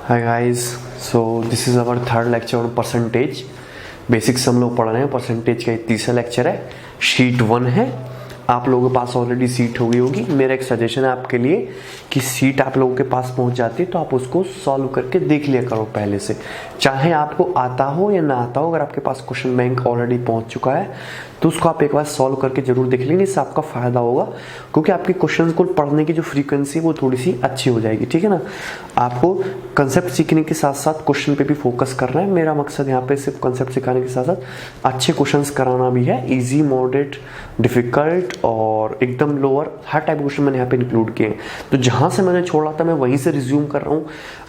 Hi guys, so this is our third lecture on percentage. Basics हम लोग पढ़ रहे हैं। परसेंटेज का ये तीसरा लेक्चर है। शीट 1 है। आप लोगों के पास ऑलरेडी सीट हो गई होगी। मेरा एक सजेशन है आपके लिए कि सीट आप लोगों के पास पहुंच जाती है तो आप उसको सॉल्व करके देख लिया करो पहले से, चाहे आपको आता हो या ना आता हो। अगर आपके पास क्वेश्चन बैंक ऑलरेडी पहुंच चुका है तो उसको आप एक बार सॉल्व करके जरूर देख लेंगे। इससे आपका फायदा होगा क्योंकि आपके क्वेश्चन को पढ़ने की जो फ्रीक्वेंसी वो थोड़ी सी अच्छी हो जाएगी। ठीक है ना। आपको कंसेप्ट सीखने के साथ साथ क्वेश्चन पे भी फोकस करना है। मेरा मकसद यहाँ पे सिर्फ कंसेप्ट सिखाने के साथ साथ अच्छे क्वेश्चंस कराना भी है। इजी, मॉडरेट, डिफिकल्ट और एकदम लोअर, हर टाइप क्वेश्चन मैंने यहाँ पे इंक्लूड किए हैं। तो जहाँ से मैंने छोड़ा था मैं वहीं से रिज्यूम कर रहा हूँ।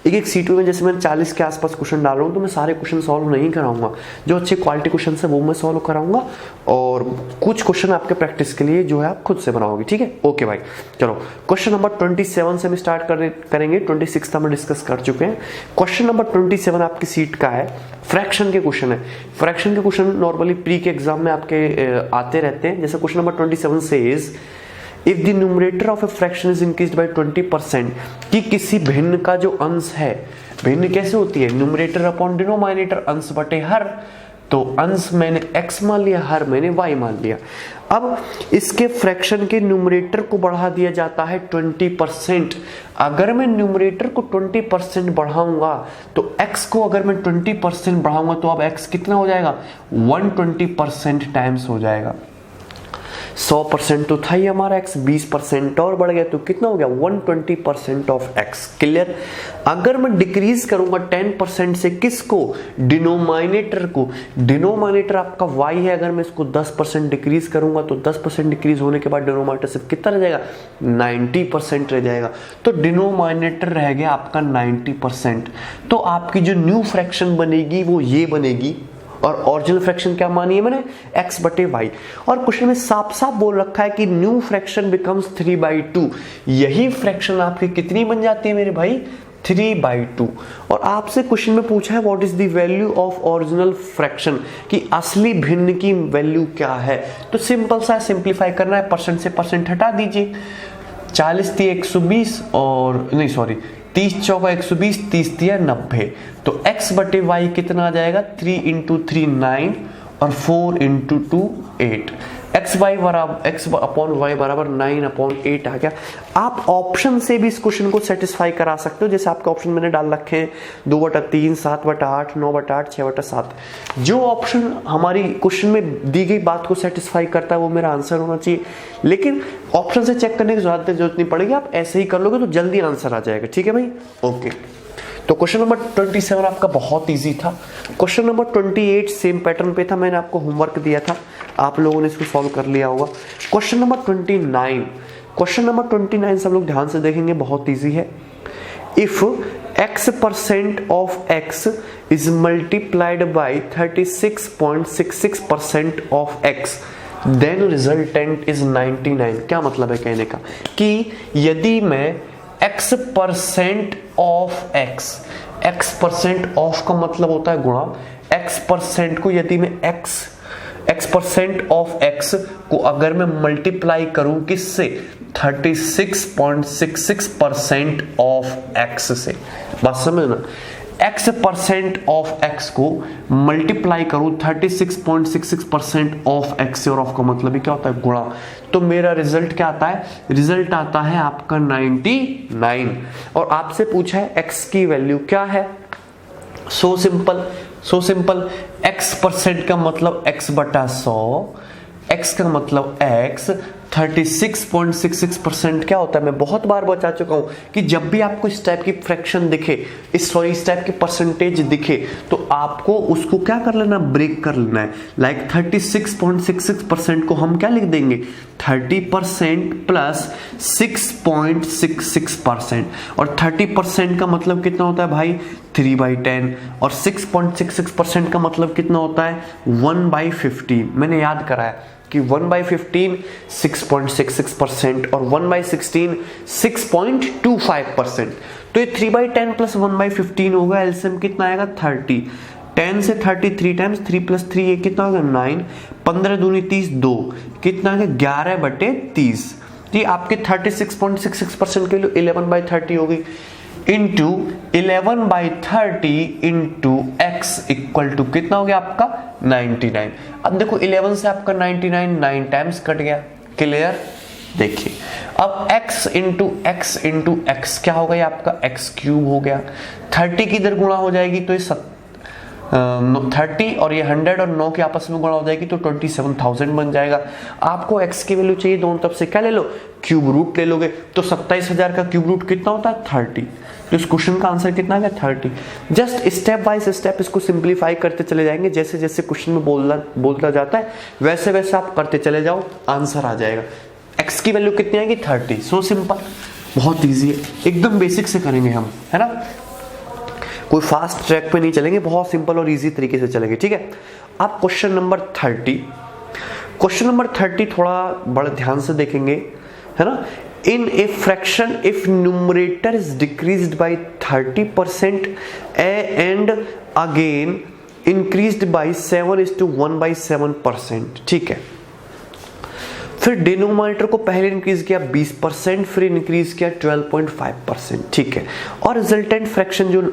एक सीट में जैसे मैंने 40 के आसपास क्वेश्चन डाल रहा हूँ तो मैं सारे क्वेश्चन सॉल्व नहीं कराऊंगा। जो अच्छे क्वालिटी क्वेश्चन है वो मैं सॉल्व कराऊंगा और कुछ क्वेश्चन आपके प्रैक्टिस के लिए जो है आप खुद से बनाओगे। ठीक है, ओके भाई। चलो क्वेश्चन नंबर 27 से हम स्टार्ट करेंगे। 26 हम डिस्कस कर चुके हैं। क्वेश्चन नंबर 27 आपकी सीट का है। फ्रैक्शन के क्वेश्चन है। फ्रैक्शन के क्वेश्चन नॉर्मली प्री के एग्जाम में आपके आते रहते हैं। जैसे question number 27 says if the numerator of a fraction is increased bye 20%, कि किसी भिन्न का जो अंश है, भिन्न कैसे होती है, न्यूमरेटर अपॉन डिनोमिनेटर, अंश बटे हर। तो अंश मैंने x मान लिया, हर मैंने y मान लिया। अब इसके फ्रैक्शन के न्यूमरेटर को बढ़ा दिया जाता है 20%। अगर मैं न्यूमरेटर को 20% बढ़ाऊंगा तो x को अगर मैं 20% बढ़ाऊंगा तो अब x कितना हो जाएगा, 120% टाइम्स हो जाएगा। 100% तो था ही हमारा x, 20% और बढ़ गया तो कितना हो गया, 120% ऑफ x। क्लियर। अगर मैं डिक्रीज करूंगा 10% से किसको, डिनोमिनेटर को। डिनोमिनेटर आपका y है। अगर मैं इसको 10% डिक्रीज करूंगा तो 10% डिक्रीज होने के बाद डिनोमिनेटर सिर्फ कितना रह जाएगा, 90% रह जाएगा। तो डिनोमिनेटर रह गया आपका 90%। तो आपकी जो न्यू फ्रैक्शन बनेगी वो ये बनेगी। और ओरिजिनल फ्रैक्शन क्या मानी है मैंने, x बटे वाई। और क्वेश्चन में साफ साफ बोल रखा है कि न्यू फ्रैक्शन बिकम्स 3/2। यही फ्रैक्शन आपकी कितनी बन जाती है मेरे भाई, 3/2। और आपसे क्वेश्चन में पूछा है what is the value of original fraction, कि असली भिन्न की वैल्यू क्या है। तो सिंपल सा सिंप्लीफाई करना है, परसेंट से परसेंट हटा दीजिए। 40 थी 120 और नहीं सॉरी 30 चौका 120, 30 दिया 90। तो x बटे y कितना आ जाएगा, 3 इंटू 3 9 और 4 इंटू 2 8। x अपॉन y बराबर 9/8 आ गया। आप ऑप्शन से भी इस क्वेश्चन को सेटिस्फाई करा सकते हो। जैसे आपके ऑप्शन मैंने डाल रखे हैं 2/3, 7/8, 9/8, 6/7। जो ऑप्शन हमारी क्वेश्चन में दी गई बात को सेटिस्फाई करता है वो मेरा आंसर होना चाहिए। लेकिन ऑप्शन से चेक करने की जरूरत नहीं पड़ेगी, आप ऐसे ही कर लोगे तो जल्दी आंसर आ जाएगा। ठीक है भाई, ओके। तो क्वेश्चन नंबर 27 आपका बहुत इजी था। क्वेश्चन नंबर 28 सेम पैटर्न पे था, मैंने आपको होमवर्क दिया था, आप लोगों ने इसको सॉल्व कर लिया होगा। क्वेश्चन नंबर 29, क्वेश्चन नंबर 29 सब लोग ध्यान से देखेंगे, बहुत इजी है। If x% of x is multiplied by 36.66% of x then resultant is 99। क्या मतलब है कहने का, कि यदि मैं x% ऑफ x% ऑफ का मतलब होता है गुणा, x% को यदि मैं x% ऑफ x को अगर मैं मल्टीप्लाई करूं किससे, 36.66% ऑफ x से। बात समझना, x% ऑफ x को मल्टीप्लाई करूं 36.66% ऑफ x से, और ऑफ का मतलब ही क्या होता है, गुणा। तो मेरा रिजल्ट क्या आता है, रिजल्ट आता है आपका 99। और आपसे पूछा है x की वैल्यू क्या है। सो सिंपल x% का मतलब x बटा 100, x का मतलब x, 36.66% क्या होता है, मैं बहुत बार बता चुका हूं कि जब भी आपको इस टाइप की फ्रैक्शन दिखे, इस टाइप की परसेंटेज दिखे तो आपको उसको क्या कर लेना, ब्रेक कर लेना है। लाइक 36.66% को हम क्या लिख देंगे, 30% प्लस 6.66%। और 30% का मतलब कितना होता है भाई, 3/10। और 6.66% का मतलब कितना होता है, 1/15। मैंने याद कराया कि 1/15 6.66% और 1/16 6.25%। तो ये 3/10 प्लस 1/15 होगा। एलसीएम कितना आएगा, 30। 10 से 33 टाइम्स 3 + 3 ये कितना होगा, 9। 15 दूनी 30, 2 कितना है, 11/30। ये आपके 36.66% के लिए 11/30 होगी। Into 11/30 into x equal to कितना हो गया आपका 99। अब देखो 11 से आपका 99 9 टाइम्स कट गया। क्लियर? देखिए अब x इंटू x क्या हो गया आपका x क्यूब हो गया। 30 की इधर गुणा हो जाएगी तो ये 30 और ये 100 और 9 के आपस में गुणा हो जाएगी तो 27,000 बन जाएगा। आपको x की वैल्यू चाहिए, दोनों तरफ से क्या ले लो, क्यूब रूट ले लोगे तो 27,000 का क्यूब रूट कितना होता है 30। तो इस क्वेश्चन का आंसर कितना आ गया 30। जस्ट स्टेप बाय स्टेप इसको सिंप्लीफाई करते चले जाएंगे, जैसे जैसे क्वेश्चन में बोलता जाता है वैसे वैसे आप करते चले जाओ, आंसर आ जाएगा। x की वैल्यू कितनी आएगी 30। सो सिंपल, बहुत ईजी है, एकदम बेसिक से करेंगे हम, है ना, कोई फास्ट ट्रैक पे नहीं चलेंगे, बहुत सिंपल और इजी तरीके से चलेंगे। ठीक है, अब क्वेश्चन नंबर 30 थोड़ा बड़े ध्यान से देखेंगे, है ना। In a fraction if numerator is decreased by 30% and again increased by 7:1/7%। ठीक है, फिर डिनोमिनेटर को पहले इंक्रीज किया 20%, फिर इंक्रीज किया 12.5%। ठीक है, और रिजल्टेंट फ्रैक्शन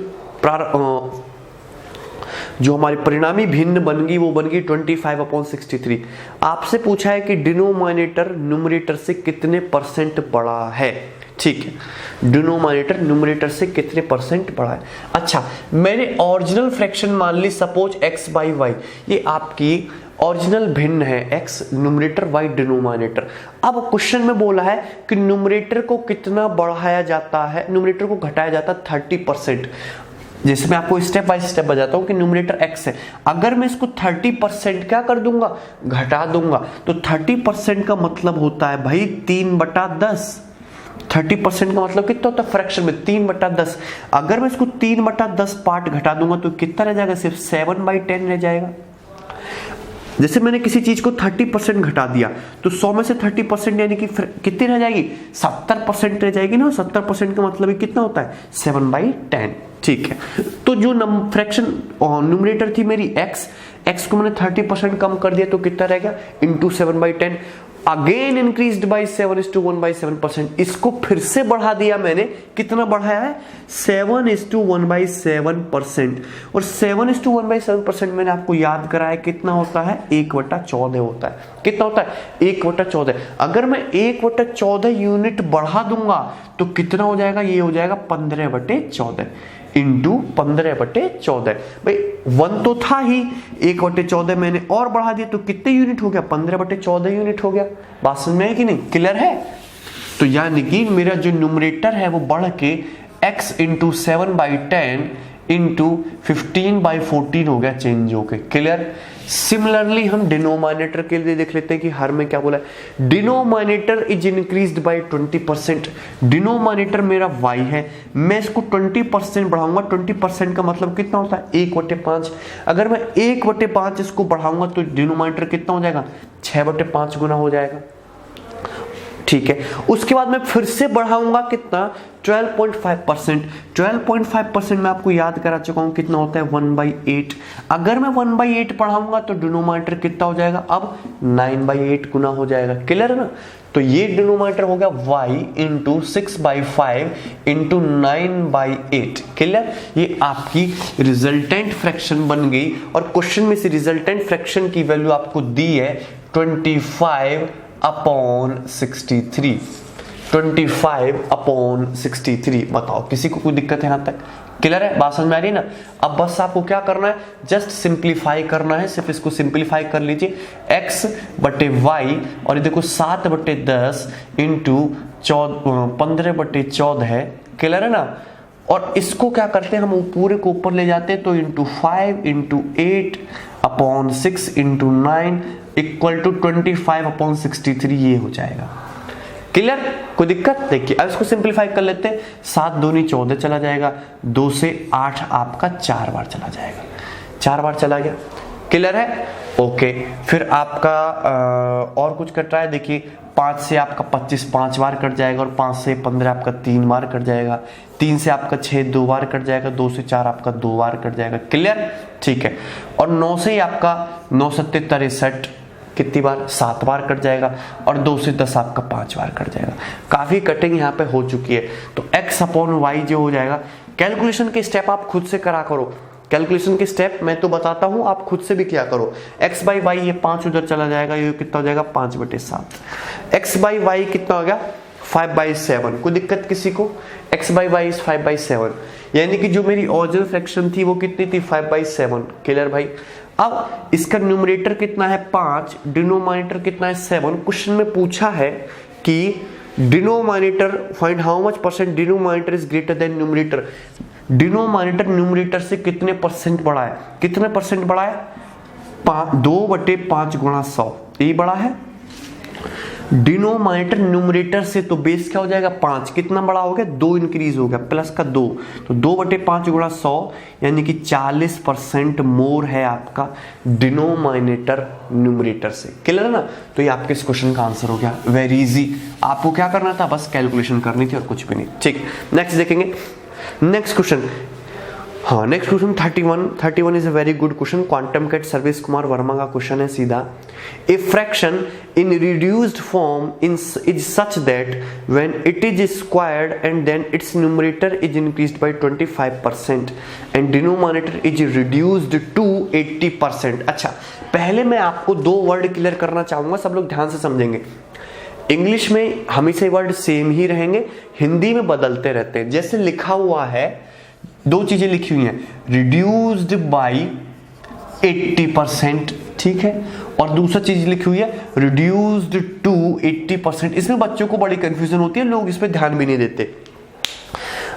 जो हमारी परिणामी भिन्न बन गई वो बन गई 25/63। आपसे पूछा है कि डिनोमिनेटर न्यूमरेटर से कितने परसेंट बड़ा है। ठीक है, डिनोमिनेटर न्यूमरेटर से कितने परसेंट बड़ा है। अच्छा, मैंने ओरिजिनल फ्रैक्शन मान ली सपोज x/y, ये आपकी ओरिजिनल भिन्न है, x न्यूमरेटर y डिनोमिनेटर। अब क्वेश्चन में बोला है कि न्यूमरेटर को कितना बढ़ाया जाता है, न्यूमरेटर को घटाया जाता है 30%। जैसे मैं आपको स्टेप बाय स्टेप बताता हूं कि न्यूमरेटर x है, अगर मैं इसको 30% क्या कर दूंगा, घटा दूंगा, तो 30% का मतलब होता है भाई 3/10। 30% का मतलब कितना होता है फ्रैक्शन में 3/10। अगर मैं इसको 3/10 पार्ट घटा दूंगा तो कितना रह जाएगा, सिर्फ 7/10 रह जाएगा। जैसे मैंने किसी चीज को 30% घटा दिया तो 100 में से 30% यानी कि कितनी रह जाएगी, 70% रह जाएगी ना। 70% का मतलब कितना होता है 7/10। ठीक है, तो जो फ्रैक्शन न्यूमरेटर थी मेरी x को मैंने 30% कम कर दिया तो कितना रह गया, इंटू 7/10, अगेन इंक्रीज्ड बाय 7:1/7%। इसको फिर से बढ़ा दिया मैंने, कितना बढ़ाया है 7:1/7%। और 7:1/7% मैंने आपको याद कराया कितना होता है 1/14 होता है। कितना होता है 1/14। अगर मैं 1/14 यूनिट बढ़ा दूंगा तो कितना हो जाएगा, ये हो जाएगा 15/14 इंटू 15/14। भाई 1 तो था ही, 1/14 मैंने और बढ़ा दिया तो कितने यूनिट हो गया, 15/14 यूनिट हो गया। बात समझ में है कि नहीं, क्लियर है। तो यानी कि मेरा जो न्यूमरेटर है वो बढ़ के x इंटू 7/10 इंटू 15/14 हो गया, चेंज हो गया। क्लियर। सिमिलरली हम डिनोमिनेटर के लिए देख लेते हैं कि हर में क्या बोला है, denominator is increased bye 20%। Denominator मेरा y है, मैं इसको 20% बढ़ाऊंगा। 20% का मतलब कितना होता है 1/5। अगर मैं 1/5 इसको बढ़ाऊंगा तो डिनोमिनेटर कितना हो जाएगा 6/5 गुना हो जाएगा। ठीक है, उसके बाद मैं फिर से बढ़ाऊंगा कितना 12.5%। 12.5% मैं आपको याद करा चुका हूं कितना होता है 1/8। अगर मैं 1/8 बढ़ाऊंगा तो डिनोमिनेटर कितना हो जाएगा, अब 9/8 गुना हो जाएगा। क्लियर है ना। तो ये डिनोमिनेटर हो गया y इंटू 6/5 इंटू 9/8। क्लियर। ये आपकी रिजल्टेंट फ्रैक्शन बन गई और क्वेश्चन में से रिजल्टेंट फ्रैक्शन की वैल्यू आपको दी है 25/63। 25/63। बताओ किसी को कोई दिक्कत है यहां तक, क्लियर है, बात समझ में आ रही है ना। अब बस आपको क्या करना है, जस्ट सिंप्लीफाई करना है, सिर्फ इसको सिंप्लीफाई कर लीजिए। x/y और ये देखो 7/10 इंटू 15/14 है। क्लियर है ना। और इसको क्या करते हैं हम पूरे को ऊपर ले जाते हैं तो into 5 into 8/6 into 9 equal to 25/63 ये हो जाएगा। क्लियर, कोई दिक्कत। देखिए अब इसको सिंप्लीफाई कर लेते हैं। 7 दूनी 14 चला जाएगा, 2 से 8 आपका 4 बार चला जाएगा, 4 बार चला गया। क्लियर है। ओके, फिर आपका और कुछ कट रहा है। देखिए 5 से आपका 25 5 बार कट जाएगा और 5 से 15 आपका 3 बार कट जाएगा। 3 से आपका 6 2 बार कट जाएगा, 2 से 4 आपका 2 बार कट जाएगा। क्लियर, ठीक है। और 9 से ही आपका 9 7 63 कितनी बार, 7 बार कट जाएगा, और 2 से 10 आपका 5 बार कट जाएगा। काफी कटिंग यहाँ पे हो चुकी है। तो x अपॉन वाई जो हो जाएगा, कैलकुलेशन के स्टेप आप खुद से करा करो, कैलकुलेशन के स्टेप मैं तो बताता हूं, आप खुद से भी किया करो। x बाई वाई, ये 5 उधर चला जाएगा, ये कितना हो जाएगा 5/7। x बाई वाई कितना हो गया 5/7। कोई दिक्कत किसी को? x बाई वाई इज 5/7, यानी कि जो मेरी ओरिजिनल फ्रैक्शन थी वो कितनी थी 5/7। क्लियर भाई? अब इसका न्यूमरेटर कितना है 5, डिनोमिनेटर कितना है 7। क्वेश्चन में पूछा है कि denominator find how much percent denominator is greater than numerator. Denominator numerator से कितने परसेंट बड़ा है? कितने परसेंट बड़ा है? 2/5 गुणा 100, ये बड़ा है। डिनोमिनेटर न्यूमरेटर से तो बेस क्या हो जाएगा 5, कितना बड़ा हो गया 2 इंक्रीज हो गया, प्लस का 2, तो 2/5 गुणा 100 यानी कि 40% मोर है आपका डिनोमिनेटर न्यूमरेटर से। क्लियर है ना? तो ये आपके इस क्वेश्चन का आंसर हो गया। वेरी इजी, आपको क्या करना था, बस कैलकुलेशन करनी थी और कुछ भी नहीं। ठीक, नेक्स्ट देखेंगे। नेक्स्ट क्वेश्चन, हाँ next question 31 is a very good question. Quantum CAT Sarvesh Kumar Verma का क्वेश्चन है सीधा। A fraction in reduced form is such that when it is squared and then its numerator is increased by 25% and denominator is reduced to 80%। अच्छा, पहले मैं आपको 2 word clear करना चाहूंगा, सब लोग ध्यान से समझेंगे। इंग्लिश में हमेशा वर्ड सेम ही रहेंगे, हिंदी में बदलते रहते हैं। जैसे लिखा हुआ है, 2 चीजें लिखी हुई हैं, रिड्यूस्ड बाय 80%, ठीक है, और दूसरा चीज लिखी हुई है रिड्यूस्ड टू 80%। इसमें बच्चों को बड़ी कंफ्यूजन होती है, लोग इस पे ध्यान भी नहीं देते।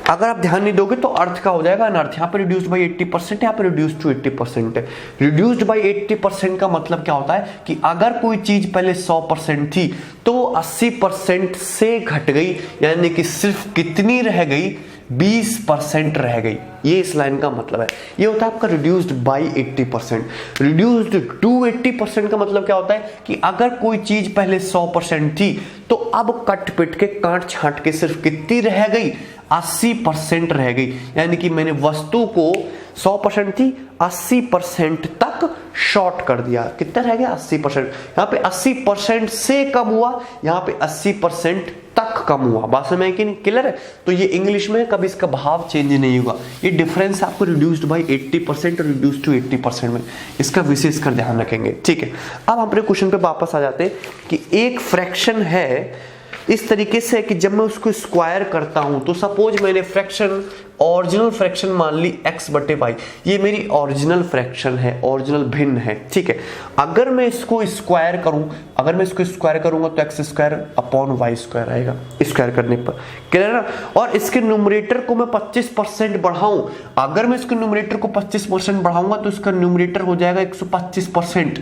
अगर आप ध्यान नहीं दोगे तो अर्थ का हो जाएगा अनर्थ। यहाँ पे रिड्यूस्ड बाई 80%, यहाँ पे रिड्यूस्ड टू 80% है। रिड्यूस्ड बाई 80% का मतलब क्या होता है कि अगर कोई चीज पहले 100% थी तो 80% से घट गई, यानी कि सिर्फ कितनी रह गई 20% रह गई। ये इस लाइन का मतलब है। ये होता है आपका रिड्यूस्ड बाय 80%। रिड्यूस्ड टू 80% का मतलब क्या होता है कि अगर कोई चीज पहले 100% थी तो अब कट पिट के काट छाट के सिर्फ कितनी रह गई 80% रह गई। यानी कि मैंने वस्तु को 100% थी 80% तक शॉर्ट कर दिया। कितना रह गया 80%। यहाँ पे 80% से कम हुआ, यहाँ पे 80% तक कम हुआ। बात समझ में कि नहीं? क्लियर है? तो ये इंग्लिश में कभी इसका भाव चेंज नहीं होगा। ये डिफरेंस आपको रिड्यूस्ड बाय 80% और रिड्यूस्ड टू 80% में, इसका विशेष कर ध्यान रखेंगे। ठीक है, अब हम अपने क्वेश्चन पे वापस आ जाते हैं कि एक फ्रैक्शन है इस तरीके से कि जब मैं उसको स्क्वायर करता हूं तो सपोज मैंने फ्रैक्शन ओरिजिनल फ्रैक्शन मान ली x/y, ये मेरी ओरिजिनल फ्रैक्शन है, ओरिजिनल भिन्न है। ठीक है, अगर मैं इसको स्क्वायर करूंगा तो x² अपॉन y² आएगा स्क्वायर करने पर। क्लियर है? और इसके न्यूमरेटर को मैं 25% बढ़ाऊं, अगर मैं इसके न्यूमरेटर को 25% बढ़ाऊंगा तो इसका न्यूमरेटर हो जाएगा 125%।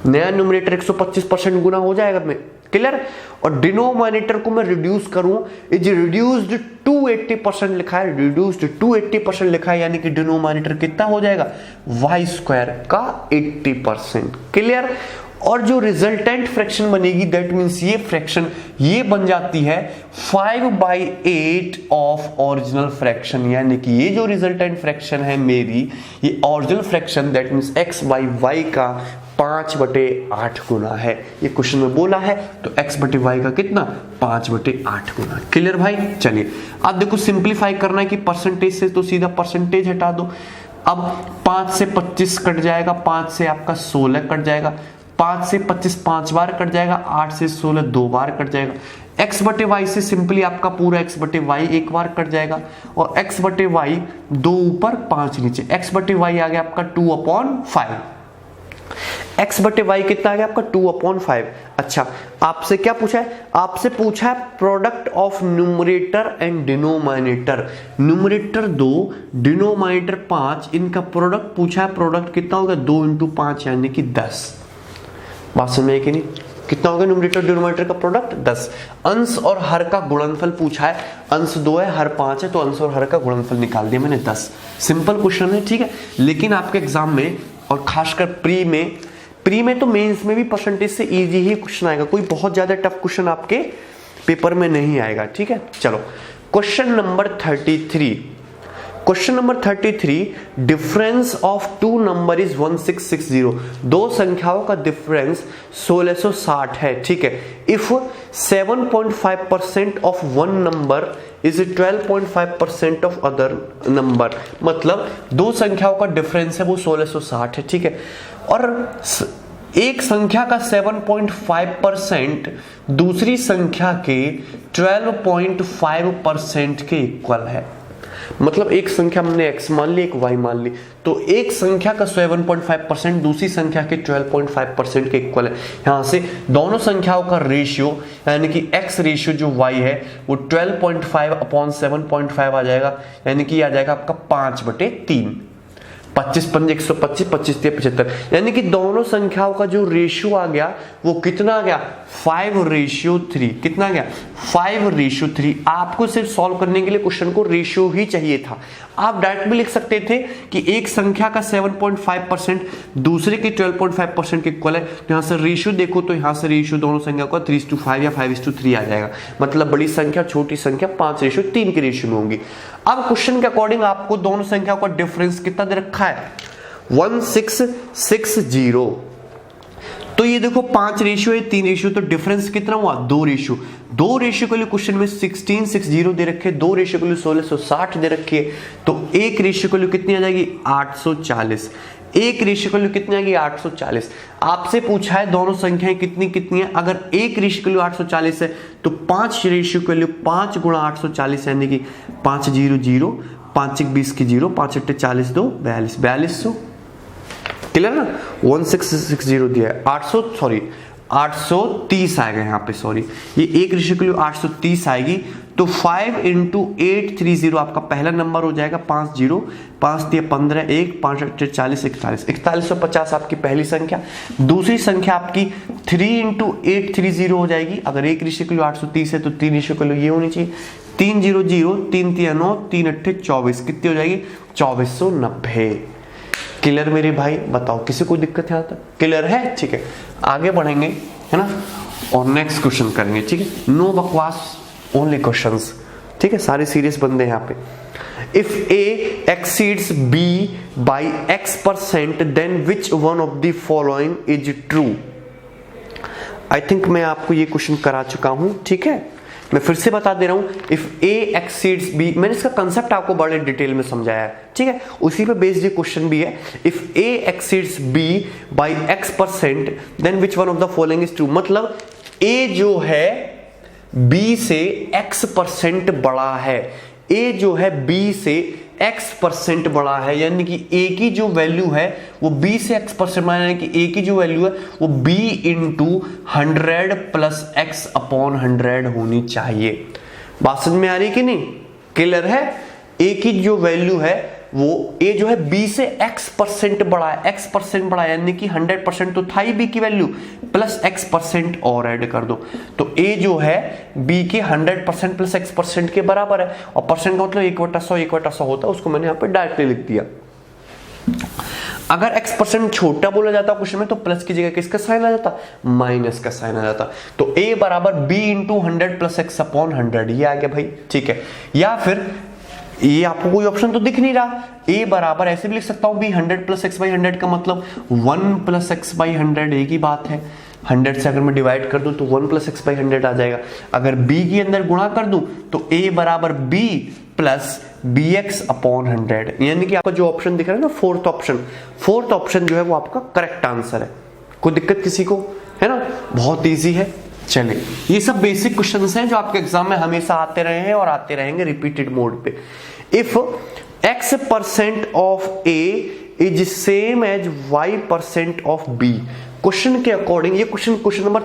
नया न्यूमरेटर 125% गुना हो जाएगा में। क्लियर? और डिनोमिनेटर को मैं रिड्यूस करूं, इज रिड्यूस्ड टू 80% लिखा है, रिड्यूस्ड टू 80% लिखा है, यानी कि डिनोमिनेटर कितना हो जाएगा y² का 80%। क्लियर? और जो रिजल्टेंट फ्रैक्शन बनेगी दैट मींस ये फ्रैक्शन ये बन जाती है 5/8 ऑफ ओरिजिनल फ्रैक्शन, यानी कि ये जो रिजल्टेंट फ्रैक्शन है मेरी, ये original fraction that means x/y का 5/8 गुना है। ये क्वेश्चन में बोला है, तो x/y का कितना 5/8 गुना। क्लियर भाई? चलिए अब देखो सिंप्लीफाई करना है कि परसेंटेज से तो सीधा परसेंटेज हटा दो। अब 5 से 25 कट जाएगा, 5 से आपका 16 कट जाएगा, 5 से 25 5 बार कट जाएगा, 8 से 16 2 बार कट जाएगा। x/y से सिंपली आपका पूरा x/y 1 बार कट जाएगा, और x/y 2 ऊपर 5 नीचे, x/y आ गया आपका 2/5। x/y कितना आ गया आपका 2/5। अच्छा, आपसे क्या पूछा है? आपसे पूछा है product of numerator and denominator. Numerator 2 denominator 5, इनका प्रोडक्ट पूछा है। प्रोडक्ट कितना होगा 2 × 5 यानी कि 10। बात समझ में कि नहीं? कितना होगा न्यूमरेटर डिनोमिनेटर का प्रोडक्ट 10। अंश और हर का गुणनफल पूछा है, अंश 2 है हर 5 है, तो अंश और हर का गुणनफल निकाल दिया मैंने 10। सिंपल क्वेश्चन है, ठीक है। लेकिन आपके एग्जाम में और खासकर प्री में तो मेंस में भी परसेंटेज से इजी ही क्वेश्चन आएगा, कोई बहुत ज्यादा टफ क्वेश्चन आपके पेपर में नहीं आएगा। ठीक है, चलो question number 33। Question number 33, difference of two number is 1660। दो संख्याओं का डिफरेंस 1660 है, ठीक है। If 7.5% of one number is 12.5% of other number, मतलब दो संख्याओं का डिफरेंस है वो 1660 है, ठीक है। और एक संख्या का 7.5% दूसरी संख्या के 12.5% के इक्वल है। मतलब एक संख्या हमने x मान ली, एक y मान ली, तो एक संख्या का 7.5% दूसरी संख्या के 12.5% के इक्वल है। यहां से दोनों संख्याओं का रेशियो यानी कि x रेशियो जो y है वो 12.5 अपॉन 7.5 आ जाएगा, यानी कि आ जाएगा आपका 5/3। 25 पंजे 125, 25 3 75, यानी कि दोनों संख्याओं का जो रेशियो आ गया वो कितना आ गया 5:3। कितना आ गया 5:3। आपको सिर्फ सॉल्व करने के लिए क्वेश्चन को रेशियो ही चाहिए था। आप डायरेक्ट भी लिख सकते थे कि एक संख्या का 7.5% दूसरे के 12.5% के इक्वल है, तो यहां से रेशियो देखो तो यहां से रेशियो दोनों संख्या का 3:5 या 5:3 आ जाएगा। मतलब बड़ी संख्या छोटी संख्या 5:3 के रेशियो में होंगी। अब क्वेश्चन के अकॉर्डिंग आपको दोनों संख्याओं का डिफरेंस कितना दे रखा है 1660। तो ये देखो 5 रेशियो है 3 रेशियो, तो डिफरेंस कितना हुआ 2 रेशियो। 2 रेशियो के लिए क्वेश्चन में 1660 दे रखे, 2 रेशियो के लिए 1660 दे रखी है, तो एक रेशियो के लिए कितनी आ जाएगी 840। एक रेशियो के लिए कितनी आएगी 840। आपसे पूछा है दोनों संख्याएं कितनी कितनी है, अगर एक रेशियो के लिए 840 है तो 5 रेशियो के लिए 5 गुणा 840 यानी कि 5 0 0, 5 1 20 की 0, 5 8 40 2 42, 4200। क्लियर ना। 1660 दिया है 830 आएगा यहाँ पे, सॉरी ये एक रेशियो के लिए 830 आएगी, तो 5 × 830 आपका पहला नंबर हो जाएगा 5 0, 5 3 15 1, 5 8 40 41, 4150 आपकी पहली संख्या। दूसरी संख्या आपकी 3 × 830 हो जाएगी। अगर एक रेशियो के लिए 830 है तो 3 रेशियो के लिए ये होनी चाहिए 3 0 0, 3 3 9, 3 8 24, कितनी हो जाएगी 2490। क्लियर मेरे भाई, बताओ किसी को दिक्कत है यहाँ तक? क्लियर है, ठीक है। आगे बढ़ेंगे है ना, और नेक्स्ट क्वेश्चन करेंगे, ठीक है। नो बकवास, ओनली क्वेश्चंस, ठीक है। सारे सीरियस बंदे हैं यहाँ पे। If A exceeds B by X%, then which one of the following is true? I think मैं आपको ये क्वेश्चन करा चुका हूं, ठीक है। मैं फिर से बता दे रहा हूं, इफ A exceeds B, मैंने इसका कंसेप्ट आपको बड़े डिटेल में समझाया है, ठीक है। उसी पे बेस्ड क्वेश्चन भी है। If A exceeds B by X%, then which one of the following is true? मतलब A जो है B से X% बड़ा है, A जो है B से X% बड़ा है, यानी कि A की जो वैल्यू है वो B से X% बड़ा है, यानी कि A की जो वैल्यू है वो B × 100 + X/100 होनी चाहिए। बात समझ में आ रही कि नहीं? क्लियर है। A की जो वैल्यू है वो A जो है B से X% बड़ा है, X% बड़ा है, यानी कि 100% तो था ही B की वैल्यू, प्लस X% और ऐड कर दो, तो A जो है B के 100% प्लस X% के बराबर है। और परसेंट का मतलब 1/100 1/100 होता है, उसको मैंने यहाँ पे डायरेक्टली लिख दिया। अगर X% छोटा बोला जाता क्वेश्चन में तो प्लस की जगह किसका साइन आ जाता, माइनस का साइन आ जाता। तो A बराबर B × 100 + X/100, ये आ गया भाई, ठीक है। या फिर ये आपको कोई ऑप्शन तो दिख नहीं रहा, A बराबर ऐसे भी लिख सकता हूं B 100 + X/100 का मतलब 1 + X/100 एक ही बात है। 100 से अगर मैं डिवाइड कर दूं तो 1 + X/100 आ जाएगा। अगर B के अंदर गुणा कर दूं तो A बराबर B + BX/100, यानी कि आपका जो ऑप्शन दिख रहा है ना फोर्थ ऑप्शन जो है वो आपका करेक्ट आंसर है। कोई दिक्कत किसी को है ना, बहुत ईजी है। चलिए, ये सब बेसिक क्वेश्चंस हैं जो आपके एग्जाम में हमेशा आते रहे हैं और आते रहेंगे रिपीटेड मोड पे। If X% of A is same as Y% of B, question के अकॉर्डिंग ये क्वेश्चन नंबर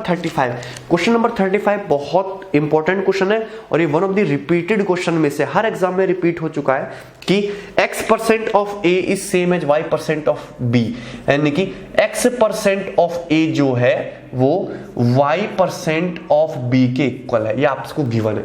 35 बहुत इंपॉर्टेंट क्वेश्चन है, और ये one of the repeated question में से हर एग्जाम में रिपीट हो चुका है कि X% of A is same as Y% of B, यानी कि X% ऑफ A जो है वो Y% ऑफ B के इक्वल है, ये आपको गिवन है।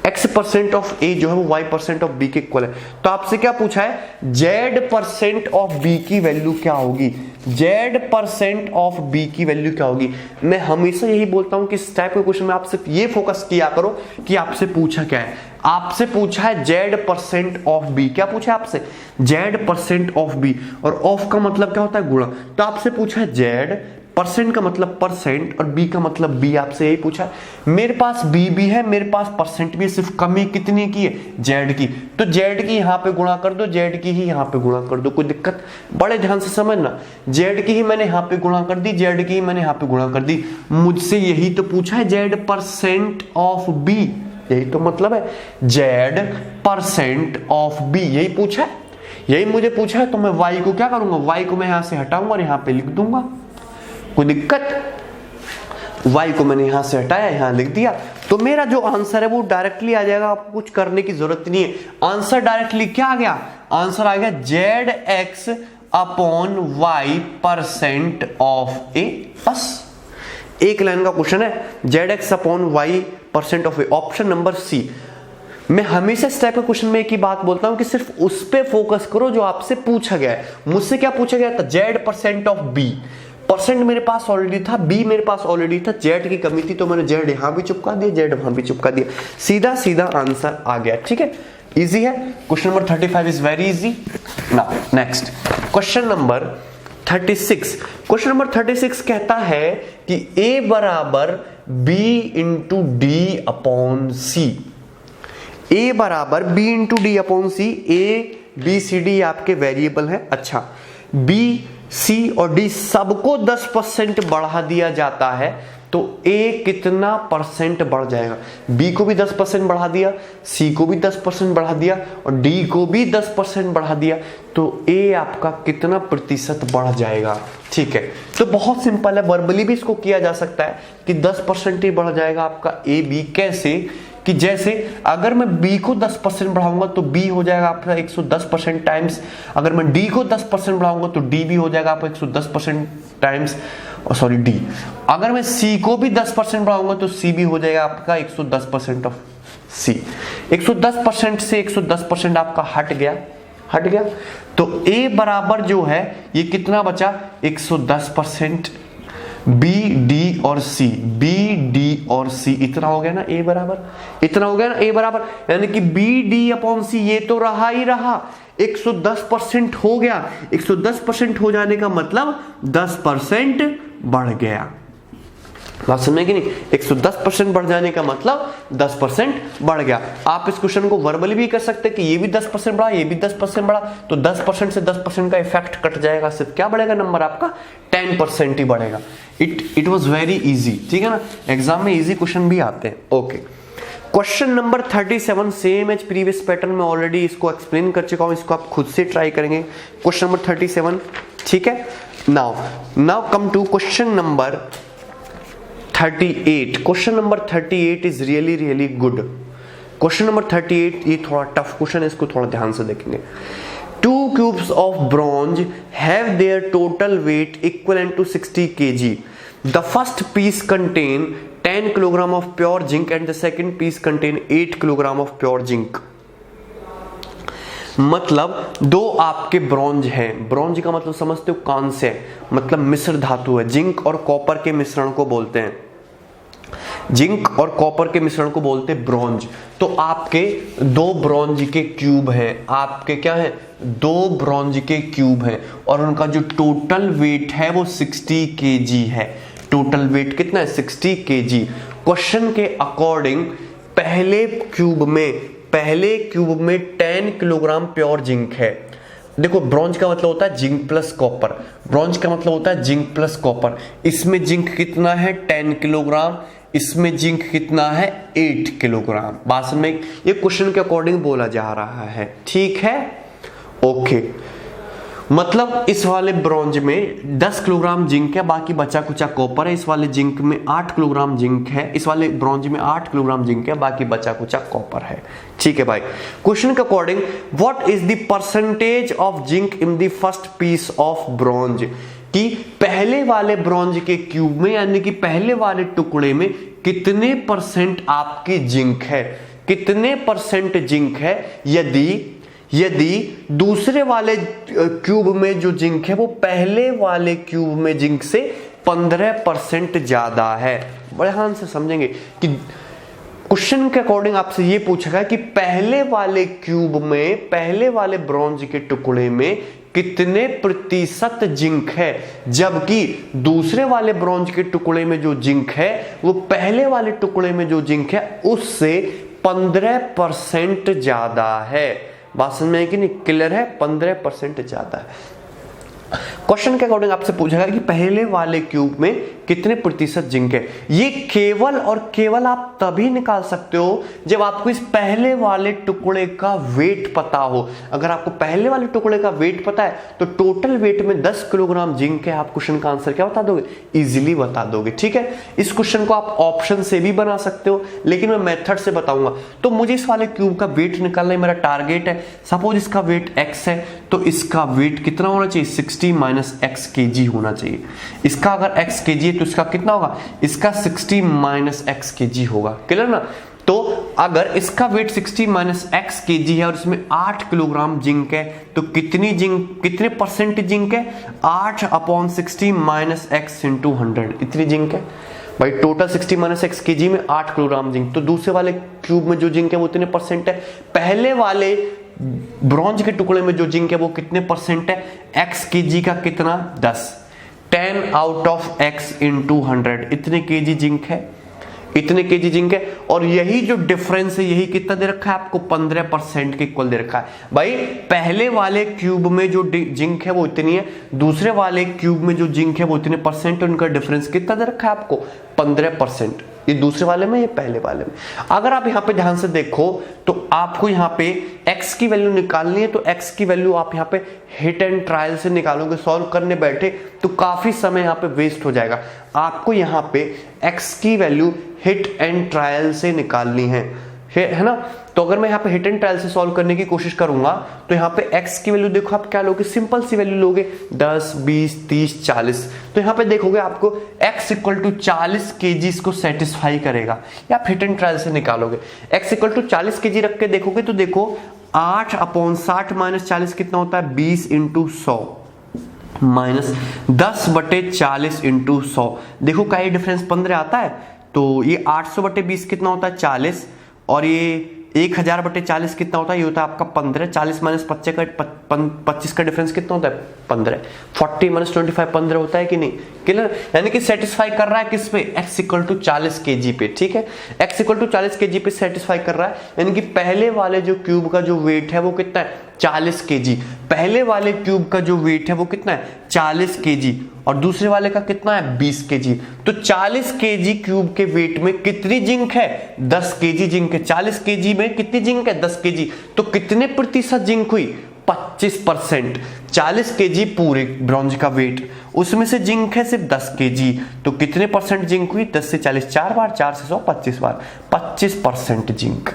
x% ऑफ a जो है वो y% ऑफ b के इक्वल है। तो आपसे क्या पूछा है, z% ऑफ b की वैल्यू क्या होगी, z% ऑफ b की वैल्यू क्या होगी। मैं हमेशा यही बोलता हूं कि इस टाइप के क्वेश्चन में आप सिर्फ ये फोकस किया करो कि आपसे पूछा क्या है। आपसे पूछा है z% ऑफ b, क्या पूछा है आपसे, z% ऑफ b, और ऑफ का मतलब क्या होता है, गुणा। तो आपसे पूछा है z, परसेंट का मतलब परसेंट, और बी का मतलब बी, आपसे यही पूछा है। मेरे पास बी भी है, मेरे पास परसेंट भी है, सिर्फ कमी कितनी की है, जेड की। तो जेड की यहां पे गुणा कर दो, जेड की ही यहां पे गुणा कर दो, कोई दिक्कत, बड़े ध्यान से समझना। जेड की ही मैंने यहां पे गुणा कर दी, जेड की ही मैंने यहां पे गुणा कर दी। मुझसे यही तो पूछा है, z% ऑफ बी, यही तो मतलब है, z% ऑफ बी, यही पूछा है, यही मुझे पूछा है। तो मैं y को क्या करूंगा, y को मैं यहां से हटाऊंगा और यहां पे लिख दूंगा, कोई दिक्कत। y को मैंने यहां से हटाया, यहां लिख दिया, तो मेरा जो आंसर है वो डायरेक्टली आ जाएगा, आपको कुछ करने की जरूरत नहीं है। आंसर डायरेक्टली क्या आ गया, आंसर आ गया zx upon y% of a। बस एक लाइन का क्वेश्चन है, zx upon y% of a, option number C. मैं हमेशा इस टाइप के क्वेश्चन में एक ही बात बोलता हूं कि सिर्फ उस पे फोकस करो जो आपसे पूछा गया है। मुझसे क्या पूछा गया था, z% ऑफ b, परसेंट मेरे पास ऑलरेडी था, बी मेरे पास ऑलरेडी था, जेड की कमी थी, तो मैंने जेड यहां भी चिपका दिया, जेड वहां भी चिपका दिया, सीधा सीधा आंसर आ गया। ठीक है, इजी है। Question number 35 is very easy. Now next question number 36। Question number 36 कहता है कि a बराबर b into D upon C, a बराबर b into D upon C. a b c d आपके वेरिएबल है। अच्छा, b C और D सबको 10% बढ़ा दिया जाता है, तो A कितना परसेंट बढ़ जाएगा, B को भी 10% बढ़ा दिया, C को भी 10% बढ़ा दिया और D को भी 10% बढ़ा दिया, तो A आपका कितना प्रतिशत बढ़ जाएगा। ठीक है, तो बहुत सिंपल है, वर्बली भी इसको किया जा सकता है कि 10% ही बढ़ जाएगा आपका A B। कैसे कि जैसे अगर मैं B को 10% बढ़ाऊंगा तो B हो जाएगा आपका 110% टाइम्स, अगर मैं D को 10% बढ़ाऊंगा तो D भी हो जाएगा आपका 110% टाइम्स, सॉरी D। अगर मैं C को भी 10% बढ़ाऊंगा तो C भी हो जाएगा आपका 110% ऑफ C। 110% से 110% आपका हट गया, तो A बराबर जो है ये कितना बचा, 110%। B D और C, B D और C, इतना हो गया ना A बराबर, इतना हो गया ना A बराबर, यानी कि B D अपॉन C ये तो रहा ही रहा, 110% हो गया। 110% हो जाने का मतलब 10% बढ़ गया, बात समझे कि नहीं। 110% बढ़ जाने का मतलब 10% बढ़ गया। आप इस क्वेश्चन को वर्बली भी कर सकते हैं कि ये भी 10% बढ़ा, ये भी 10% बढ़ा, तो 10% से 10% का इफेक्ट कट जाएगा, सिर्फ क्या बढ़ेगा नंबर आपका, 10% ही बढ़ेगा। It was very easy. ठीक है ना, एग्जाम में इजी क्वेश्चन भी आते हैं। Okay, question number 37 same as previous pattern में ऑलरेडी इसको एक्सप्लेन कर चुका हूं, इसको आप खुद से ट्राई करेंगे। क्वेश्चन नंबर 37, ठीक है। Now come to question number 38। Question number 38 is really good. Question number 38 ये थोड़ा टफ क्वेश्चन है, इसको थोड़ा ध्यान से देखेंगे। 2 cubes of bronze have their total weight equivalent to 60 kg. The first piece contain 10 kg of pure zinc and the second piece contain 8 kg of pure zinc. मतलब दो आपके ब्रॉन्ज हैं, ब्रॉन्ज का मतलब समझते हो कांस्य, मतलब मिश्र धातु है, जिंक और कॉपर के मिश्रण को बोलते हैं, जिंक और कॉपर के मिश्रण को बोलते हैं ब्रॉन्ज। तो आपके दो ब्रॉन्ज के क्यूब हैं, आपके क्या है, दो ब्रॉन्ज के क्यूब हैं, और उनका जो टोटल वेट है वो 60 kg है। टोटल वेट कितना है, 60 kg। क्वेश्चन के अकॉर्डिंग पहले क्यूब में 10 किलोग्राम प्योर जिंक है। देखो, ब्रॉन्ज का मतलब होता है जिंक प्लस कॉपर, ब्रॉन्ज का मतलब होता है जिंक प्लस कॉपर। इसमें जिंक कितना है, 10 किलोग्राम, इसमें जिंक कितना है, 8 किलोग्राम। बात में ये क्वेश्चन के अकॉर्डिंग बोला जा रहा है, ठीक है। ओके, मतलब इस वाले ब्रॉन्ज में 10 किलोग्राम जिंक है, बाकी बचा कुचा कॉपर है। इस वाले जिंक में 8 किलोग्राम जिंक है, इस वाले ब्रॉन्ज में 8 किलोग्राम जिंक है, बाकी बचा कुचा कॉपर है, ठीक है भाई। क्वेश्चन के according what is the percentage of zinc in the first piece of bronze, कि पहले वाले ब्रॉन्ज के क्यूब में, यानी कि पहले वाले टुकड़े में कितने परसेंट आपकी जिंक है। कितने परसेंट जिंक है यदि दूसरे वाले क्यूब में जो जिंक है वो पहले वाले क्यूब में जिंक से 15% ज्यादा है। बड़े ध्यान से समझेंगे कि क्वेश्चन के अकॉर्डिंग आपसे ये पूछेगा कि पहले वाले क्यूब में, पहले वाले ब्रॉन्ज के टुकड़े में कितने प्रतिशत जिंक है, जबकि दूसरे वाले ब्रॉन्ज के टुकड़े में जो जिंक है वो पहले वाले टुकड़े में जो जिंक है उससे 15% ज्यादा है। बात समझ में है कि नहीं? क्लियर है? 15% ज्यादा है। क्वेश्चन के अकॉर्डिंग आपसे पूछेगा कि पहले वाले क्यूब में कितने प्रतिशत जिंक है। ये केवल और केवल आप तभी निकाल सकते हो जब आपको इस पहले वाले टुकड़े का वेट पता हो। अगर आपको पहले वाले टुकड़े का वेट पता है तो टोटल वेट में 10 किलोग्राम जिंक है, आप क्वेश्चन का आंसर क्या बता दोगे? इजीली बता दोगे। ठीक है, इस क्वेश्चन को आप ऑप्शन से भी बना सकते हो, लेकिन मैं मेथड से बताऊंगा। तो मुझे इस वाले क्यूब का वेट निकालना है, मेरा टारगेट है। सपोज इसका वेट x है तो इसका वेट कितना होना चाहिए? 60 माइनस x kg होना चाहिए। इसका अगर x kg है तो इसका कितना होगा? इसका 60 माइनस x kg होगा। क्लियर ना? तो अगर इसका वेट 60 माइनस x kg है और इसमें 8 किलोग्राम जिंक है तो कितने परसेंट जिंक है? 8/60 माइनस x इंटू 100, इतनी जिंक है भाई। टोटल 60 माइनस x kg में 8 किलोग्राम जिंक। तो दूसरे वाले क्यूब में जो जिंक है वो इतने परसेंट है। पहले वाले ब्रॉन्ज के टुकड़े में जो जिंक है वो कितने परसेंट है? x kg का कितना? 10। 10 आउट ऑफ x इंटू 100, इतने kg जिंक है, इतने kg जिंक है। और यही जो डिफरेंस है यही कितना दे रखा है आपको? 15% के इक्वल दे रखा है भाई। पहले वाले क्यूब में जो जिंक है वो इतनी है, दूसरे वाले क्यूब में जो जिंक है वो इतने परसेंट, उनका डिफरेंस कितना दे रखा है आपको? 15%। ये दूसरे वाले में, ये पहले वाले में। अगर आप यहाँ पे ध्यान से देखो तो आपको यहाँ पे x की वैल्यू निकालनी है, तो x की वैल्यू आप यहाँ पे हिट एंड ट्रायल से निकालोगे। सॉल्व करने बैठे तो काफी समय यहाँ पे वेस्ट हो जाएगा। आपको यहाँ पे x की वैल्यू हिट एंड ट्रायल से निकालनी है ना? तो अगर मैं यहाँ पे हिट एंड ट्रायल से सॉल्व करने की कोशिश करूंगा तो यहाँ पे x की वैल्यू देखो आप क्या लोगे? सिंपल सी वैल्यू लोगे, 10, 20, 30, 40। तो यहाँ पे देखोगे आपको x इक्वल टू 40 kg इसको सेटिस्फाई करेगा, या आप हिट एंड ट्रायल से निकालोगे। x इक्वल टू 40 kg रख के देखोगे तो देखो 8/60 माइनस 40 कितना होता है? 20 इंटू 100 माइनस 10/40 इंटू 100। देखो क्या ये डिफरेंस 15 आता है? तो ये 800/20 कितना होता है? 40। और ये 1000/40 कितना होता है? ये होता है आपका 15। 40 माइनस 25 का डिफरेंस कितना होता है? 15। 40 माइनस 25 15 होता है कि नहीं? क्लियर? यानी कि सेटिस्फाई कर रहा है किस पे? x इक्वल टू 40 kg पे। ठीक है, x इक्वल टू 40 kg पे सेटिस्फाई कर रहा है, यानी कि पहले वाले जो क्यूब का जो वेट है वो कितना है? 40 kg। पहले वाले क्यूब का जो वेट है वो कितना है? 40 kg। और दूसरे वाले का कितना है? 20 kg। तो 40 kg क्यूब के वेट में कितनी जिंक है? 10 kg जिंक है। 40 kg में कितनी जिंक है? 10 kg। तो कितने प्रतिशत जिंक हुई? 25%। 40 kg पूरे ब्रॉन्ज का वेट, उसमें से जिंक है सिर्फ 10 kg। तो कितने परसेंट जिंक हुई? 10 से 40, 4 बार, 4 से 100, 25 बार, 25% जिंक।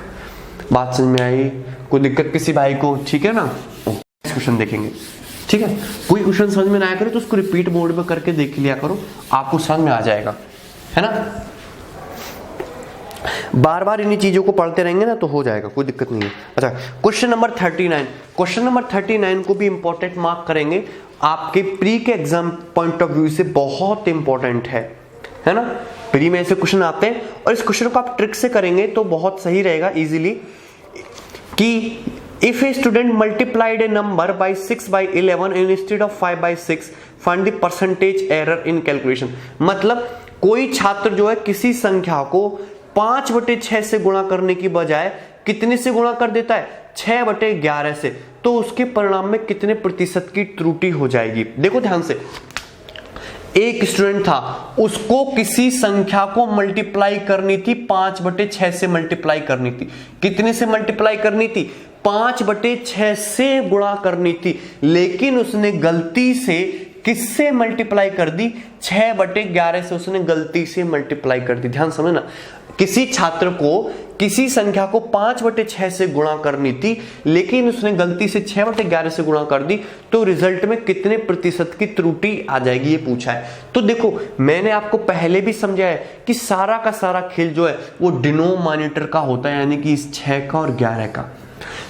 बात समझ में आई? कोई दिक्कत किसी भाई को? ठीक है ना? नेक्स्ट क्वेश्चन देखेंगे। ठीक है, कोई क्वेश्चन समझ में ना आया करे तो उसको रिपीट मोड में करके देख लिया करो, आपको समझ में आ जाएगा, है ना? बार बार इन्हीं चीजों को पढ़ते रहेंगे ना तो हो जाएगा, कोई दिक्कत नहीं है। अच्छा, क्वेश्चन नंबर 39। क्वेश्चन नंबर 39 को भी इंपॉर्टेंट मार्क करेंगे, आपके प्री के एग्जाम पॉइंट ऑफ व्यू से बहुत इंपॉर्टेंट है ना? प्री में ऐसे क्वेश्चन आते हैं और इस क्वेश्चन को आप ट्रिक से करेंगे तो बहुत सही रहेगा इजीली। कि if a student multiplied a number by 6/11 instead of 5/6, find the percentage error in calculation। मतलब कोई छात्र जो है किसी संख्या को 5/6 से गुणा करने की बजाय कितने से गुणा कर देता है? 6/11 से, तो उसके परिणाम में कितने प्रतिशत की त्रुटि हो जाएगी? देखो ध्यान से, एक स्टूडेंट था, उसको किसी संख्या को मल्टीप्लाई करनी थी, 5/6 से मल्टीप्लाई करनी थी। कितने से मल्टीप्लाई करनी थी? 5/6 से गुणा करनी थी, लेकिन उसने गलती से किससे मल्टीप्लाई कर दी? 6/11 से उसने गलती से मल्टीप्लाई कर दी। ध्यान समझना, किसी छात्र को किसी संख्या को 5/6 से गुणा करनी थी लेकिन उसने गलती से 6/11 से गुणा कर दी, तो रिजल्ट में कितने प्रतिशत की त्रुटि आ जाएगी, ये पूछा है। तो देखो मैंने आपको पहले भी समझाया कि सारा का सारा खेल जो है वो डिनोमिनेटर का होता है, यानी कि इस 6 का और 11 का।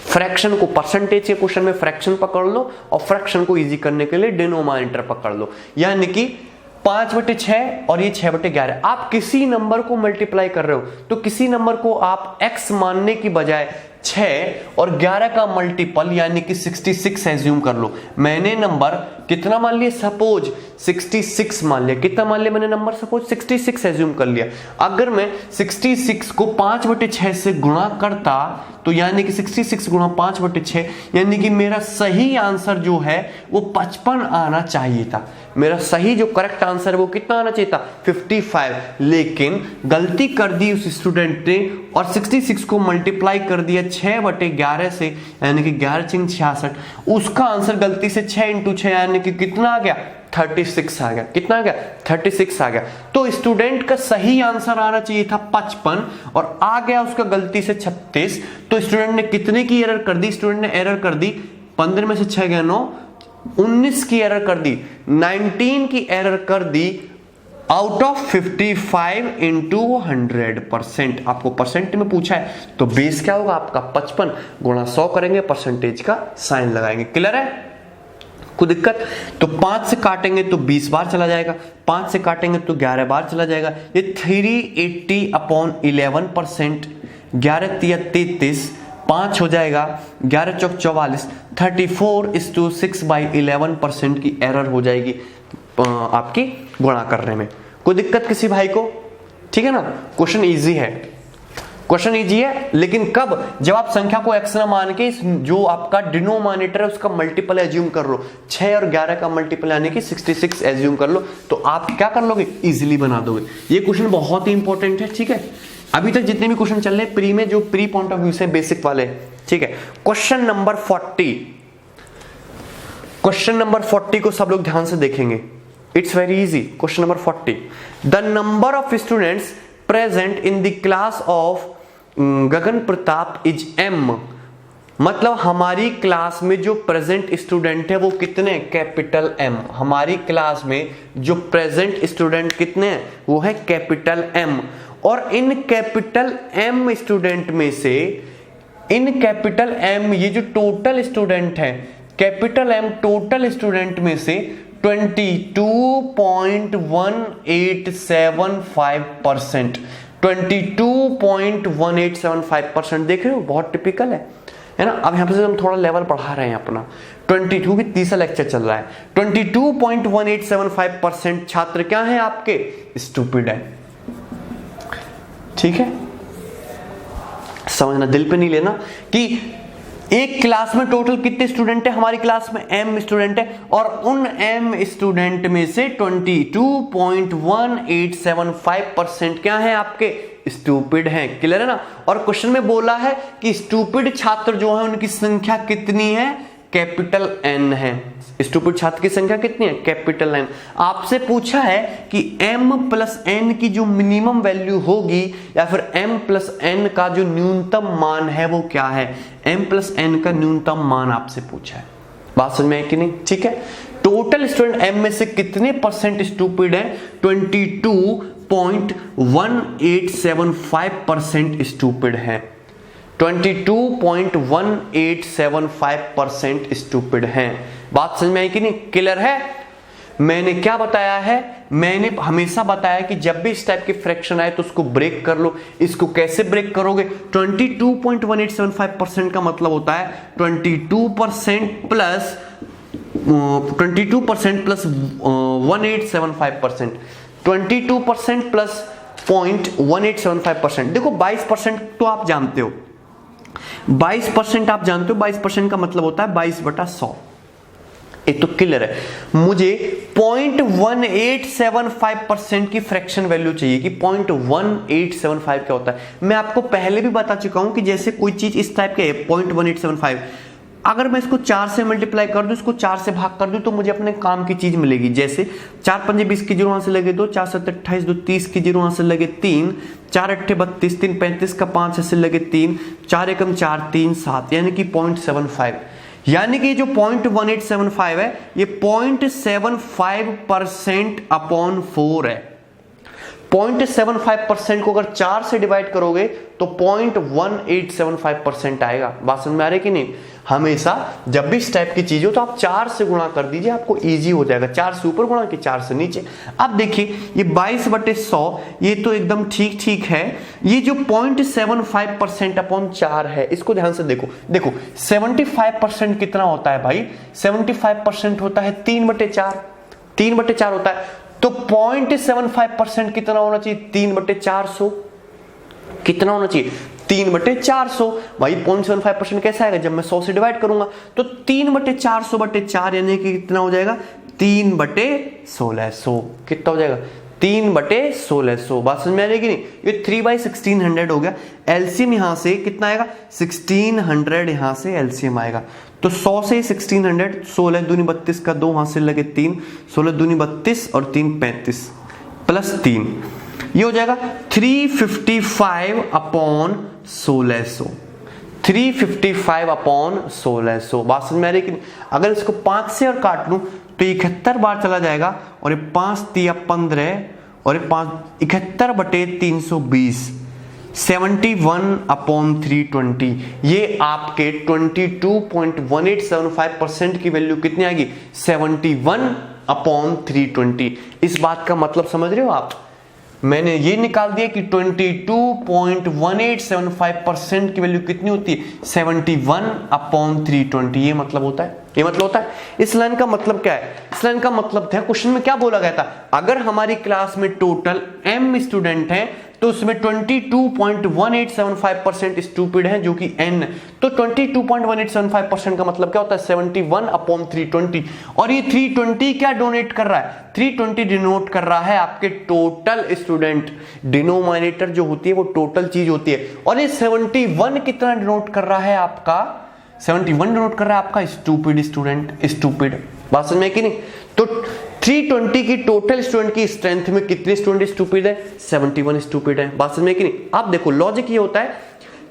फ्रैक्शन को परसेंटेज के क्वेश्चन में फ्रैक्शन पकड़ लो और फ्रैक्शन को इजी करने के लिए डिनोमिनेटर पकड़ लो, यानी कि 5/6 और ये 6/11। आप किसी नंबर को मल्टीप्लाई कर रहे हो तो किसी नंबर को आप x मानने की बजाय 6 और 11 का मल्टीपल यानी कि 66 एज्यूम कर लो। मैंने नंबर कितना मान लिया, सपोज 66 मान लिया। कितना मान लिया मैंने नंबर, सपोज 66 एज्यूम कर लिया। अगर मैं 66 को 5/6 से गुणा करता तो यानी कि 66 गुणा 5/6 यानी कि मेरा सही आंसर जो है वो 55 आना चाहिए था। मेरा सही जो करेक्ट आंसर है वो कितना आना चाहिए था, 55। लेकिन गलती कर दी उस स्टूडेंट ने और 66 को मल्टीप्लाई कर दिया 6/11 से, यानी कि 11×6 66। उसका आंसर गलती से 6×6 यानी कि कितना आ गया, 36 आ गया। कितना आ गया, 36 आ गया। तो स्टूडेंट का सही आंसर आना चाहिए था 55 और आ गया उसका गलती से 36। तो स्टूडेंट ने कितने की एरर कर दी, स्टूडेंट ने एरर कर दी 15 में से 6 गया 9, 19 की एरर कर दी, 19 की एरर कर दी आउट ऑफ 55 इंटू 100%। आपको परसेंट में पूछा है तो बेस क्या होगा आपका 55 गुणा 100 करेंगे, परसेंटेज का साइन लगाएंगे। क्लियर है, कोई दिक्कत? तो 5 से काटेंगे तो 20 बार चला जाएगा, 5 से काटेंगे तो 11 बार चला जाएगा। ये 380/11%, 11×3 33, 5 हो जाएगा, 11×4 44, 34:6/11% की एरर हो जाएगी आपकी गुणा करने में। कोई दिक्कत किसी भाई को? ठीक है ना, क्वेश्चन इजी है, क्वेश्चन इजी है। लेकिन कब, जब आप संख्या को x ना मान के जो आपका डिनोमिनेटर है उसका मल्टीपल एज्यूम कर लो, 6 और 11 का मल्टीपल यानी कि 66 एज्यूम कर लो, तो आप क्या कर लोगे, इजीली बना दोगे। ये क्वेश्चन बहुत ही इंपॉर्टेंट है। ठीक है, अभी तक जितने भी क्वेश्चन चल रहे हैं प्री में, जो प्री पॉइंट ऑफ व्यू से बेसिक वाले, ठीक है। क्वेश्चन नंबर 40, क्वेश्चन नंबर 40 को सब लोग ध्यान से देखेंगे। It's very easy. Question number 40, the number of students present in the class of Gagan Pratap is m। मतलब हमारी क्लास में जो प्रेजेंट स्टूडेंट है वो कितने, कैपिटल M। हमारी क्लास में जो प्रेजेंट स्टूडेंट कितने हैं, वो है कैपिटल M। और इन कैपिटल M स्टूडेंट में से, इन कैपिटल M, ये जो टोटल स्टूडेंट है, कैपिटल M टोटल स्टूडेंट में से 22.1875%, 22.1875% देख रहे हो, बहुत टिपिकल है ना। अब यहां पे से हम थोड़ा लेवल बढ़ा रहे हैं अपना, 22 की तीसरा लेक्चर चल रहा है। 22.1875% छात्र क्या है आपके, स्टूपिड है। ठीक है, समझना, दिल पे नहीं लेना कि एक क्लास में टोटल कितने स्टूडेंट है, हमारी क्लास में m स्टूडेंट है और उन m स्टूडेंट में से 22.1875% क्या है आपके, स्टूपिड हैं। क्लियर है ना। और क्वेश्चन में बोला है कि स्टूपिड छात्र जो है उनकी संख्या कितनी है, कैपिटल N है। स्टूपिड छात्र की संख्या कितनी है, कैपिटल N। आपसे पूछा है कि m+n की जो मिनिमम वैल्यू होगी या फिर m+n का जो न्यूनतम मान है वो क्या है, m+n का न्यूनतम मान आपसे पूछा है। बात समझ में है कि नहीं? ठीक है, टोटल स्टूडेंट m में से कितने परसेंट स्टूपिड है, 22.1875% स्टूपिड है। 22.1875% स्टूपिड हैं। बात समझ में आई कि नहीं, क्लियर है। मैंने क्या बताया है, मैंने हमेशा बताया कि जब भी इस टाइप के फ्रैक्शन आए तो उसको ब्रेक कर लो। इसको कैसे ब्रेक करोगे, 22.1875% का मतलब होता है 22% प्लस 1875%, 22% प्लस 0.1875%। देखो 22% तो आप जानते हो, 22% आप जानते हो, 22% का मतलब होता है 22/100। एक तो क्लियर है। मुझे 0.1875% की फ्रैक्शन वैल्यू चाहिए कि 0.1875 क्या होता है। मैं आपको पहले भी बता चुका हूं कि जैसे कोई चीज इस टाइप के 0.1875 अगर मैं इसको 4 से मल्टीप्लाई कर दूं, इसको 4 से भाग कर दूं, तो मुझे अपने काम की चीज मिलेगी। जैसे 4 पंजे 20 की जीरो वहां से लगे 2, 4 7 28 2 30 की जीरो वहां से लगे 3, 4 8 32 3 35 का 5 ऐसे लगे 3, 4 एकम 4 3 7, यानी कि 0.75। यानी कि जो 0.1875 है ये 0.75% अपॉन 4 है। 0.75% को अगर 4 से डिवाइड करोगे तो 0.1875% आएगा। बात समझ में आ रही कि नहीं? हमेशा जब भी इस टाइप की चीज हो तो आप 4 से गुणा कर दीजिए, आपको इजी हो जाएगा। 4 से ऊपर गुणा कि 4 से नीचे। अब देखिए ये 22/100 ये तो एकदम ठीक ठीक है। ये जो 0.75% अपॉन 4 है, इसको ध्यान से देखो। देखो 75% कितना होता है भाई? 75% होता है 3/4। 3/4 होता है, तो 0.75% कितना होना चाहिए? 3/400। कितना होना चाहिए? 3/400। भाई 0.75% कैसा आएगा? जब मैं 100 से डिवाइड करूंगा तो 3/400/4 यानी कि कितना हो जाएगा? 3/1600। कितना हो जाएगा? 3/1600। बात समझ में आ रही है कि नहीं? ये 3/1600 हो गया। एलसीएम यहां से कितना आएगा? 1600 यहां से एलसीएम आएगा। तो 100 से 1600, 16 दूनी 32 का 2 वहां से लगे 3, 16 दूनी 32 और 3 35 प्लस 3, ये हो जाएगा 355/1600। 355/1600। बात समझ में आ रही है कि अगर इसको 5 से और काट लूं तो 71 बार चला जाएगा, और ये 5 3 15 और ये 5 71/320, 71/320। ये आपके 22.1875% की वैल्यू कितनी आएगी? 71/320। इस बात का मतलब समझ रहे हो आप? मैंने ये निकाल दिया कि 22.1875% की वैल्यू कितनी होती है? 71/320। ये मतलब होता है, ये मतलब होता है। इस लाइन का मतलब क्या है? इस लाइन का मतलब था, क्वेश्चन में क्या बोला गया था? अगर हमारी क्लास में टोटल m स्टूडेंट हैं तो उसमें 22.1875% स्टूपिड हैं, जो कि n। तो 22.1875% का मतलब क्या होता है? 71/320। और ये 320 क्या डोनेट कर रहा है? 320 डिनोट कर रहा है आपके टोटल स्टूडेंट। डिनोमिनेटर जो होती है वो टोटल चीज होती है। और ये 71 कितना डिनोट कर रहा है आपका? 71 डिनोट कर रहा है आपका स्टूपिड स्टूडेंट। स्टूपिड। बात समझ में कि नहीं? तो 320 की टोटल स्टूडेंट की स्ट्रेंथ में कितने स्टूडेंट स्टूपिड है? 71 स्टूपिड है। बात समझ में कि नहीं? आप देखो लॉजिक ये होता है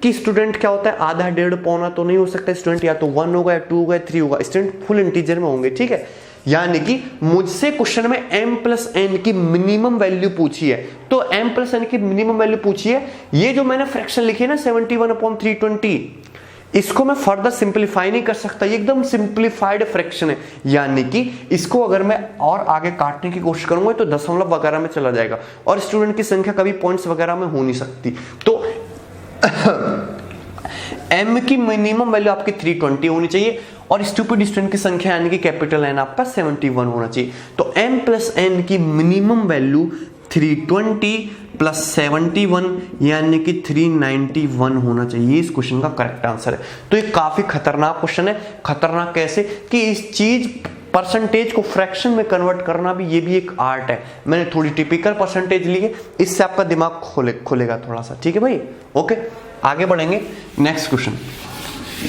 कि स्टूडेंट क्या होता है? आधा डेढ़ पौना तो नहीं हो सकता स्टूडेंट, या तो 1 होगा या 2 होगा या 3 होगा। स्टूडेंट फुल इंटीजर में होंगे, ठीक है? यानी कि मुझसे क्वेश्चन में m+n की मिनिमम वैल्यू पूछी है, तो m+n की मिनिमम वैल्यू पूछी है। ये जो मैंने फ्रैक्शन लिखी है ना 71/320, इसको मैं फर्दर सिंपलीफाई नहीं कर सकता, ये एकदम सिंपलीफाइड फ्रैक्शन है। यानी कि इसको अगर मैं और आगे काटने की कोशिश करूंगा तो दशमलव वगैरह में चला जाएगा, और स्टूडेंट की संख्या कभी पॉइंट्स वगैरह में हो नहीं सकती। तो m की मिनिमम वैल्यू आपकी 320 होनी चाहिए, और स्टूपिड स्टूडेंट की संख्या यानी कि कैपिटल N आपका 71 होना चाहिए। तो m+n की मिनिमम वैल्यू 320 प्लस 71 यानी कि 391 होना चाहिए। इस क्वेश्चन का करेक्ट आंसर है। तो ये काफी खतरनाक क्वेश्चन है। खतरनाक कैसे? कि इस चीज परसेंटेज को फ्रैक्शन में कन्वर्ट करना भी, ये भी एक आर्ट है। मैंने थोड़ी टिपिकल परसेंटेज ली है, इससे आपका दिमाग खुलेगा थोड़ा सा, ठीक है भाई? ओके, आगे बढ़ेंगे। Next question,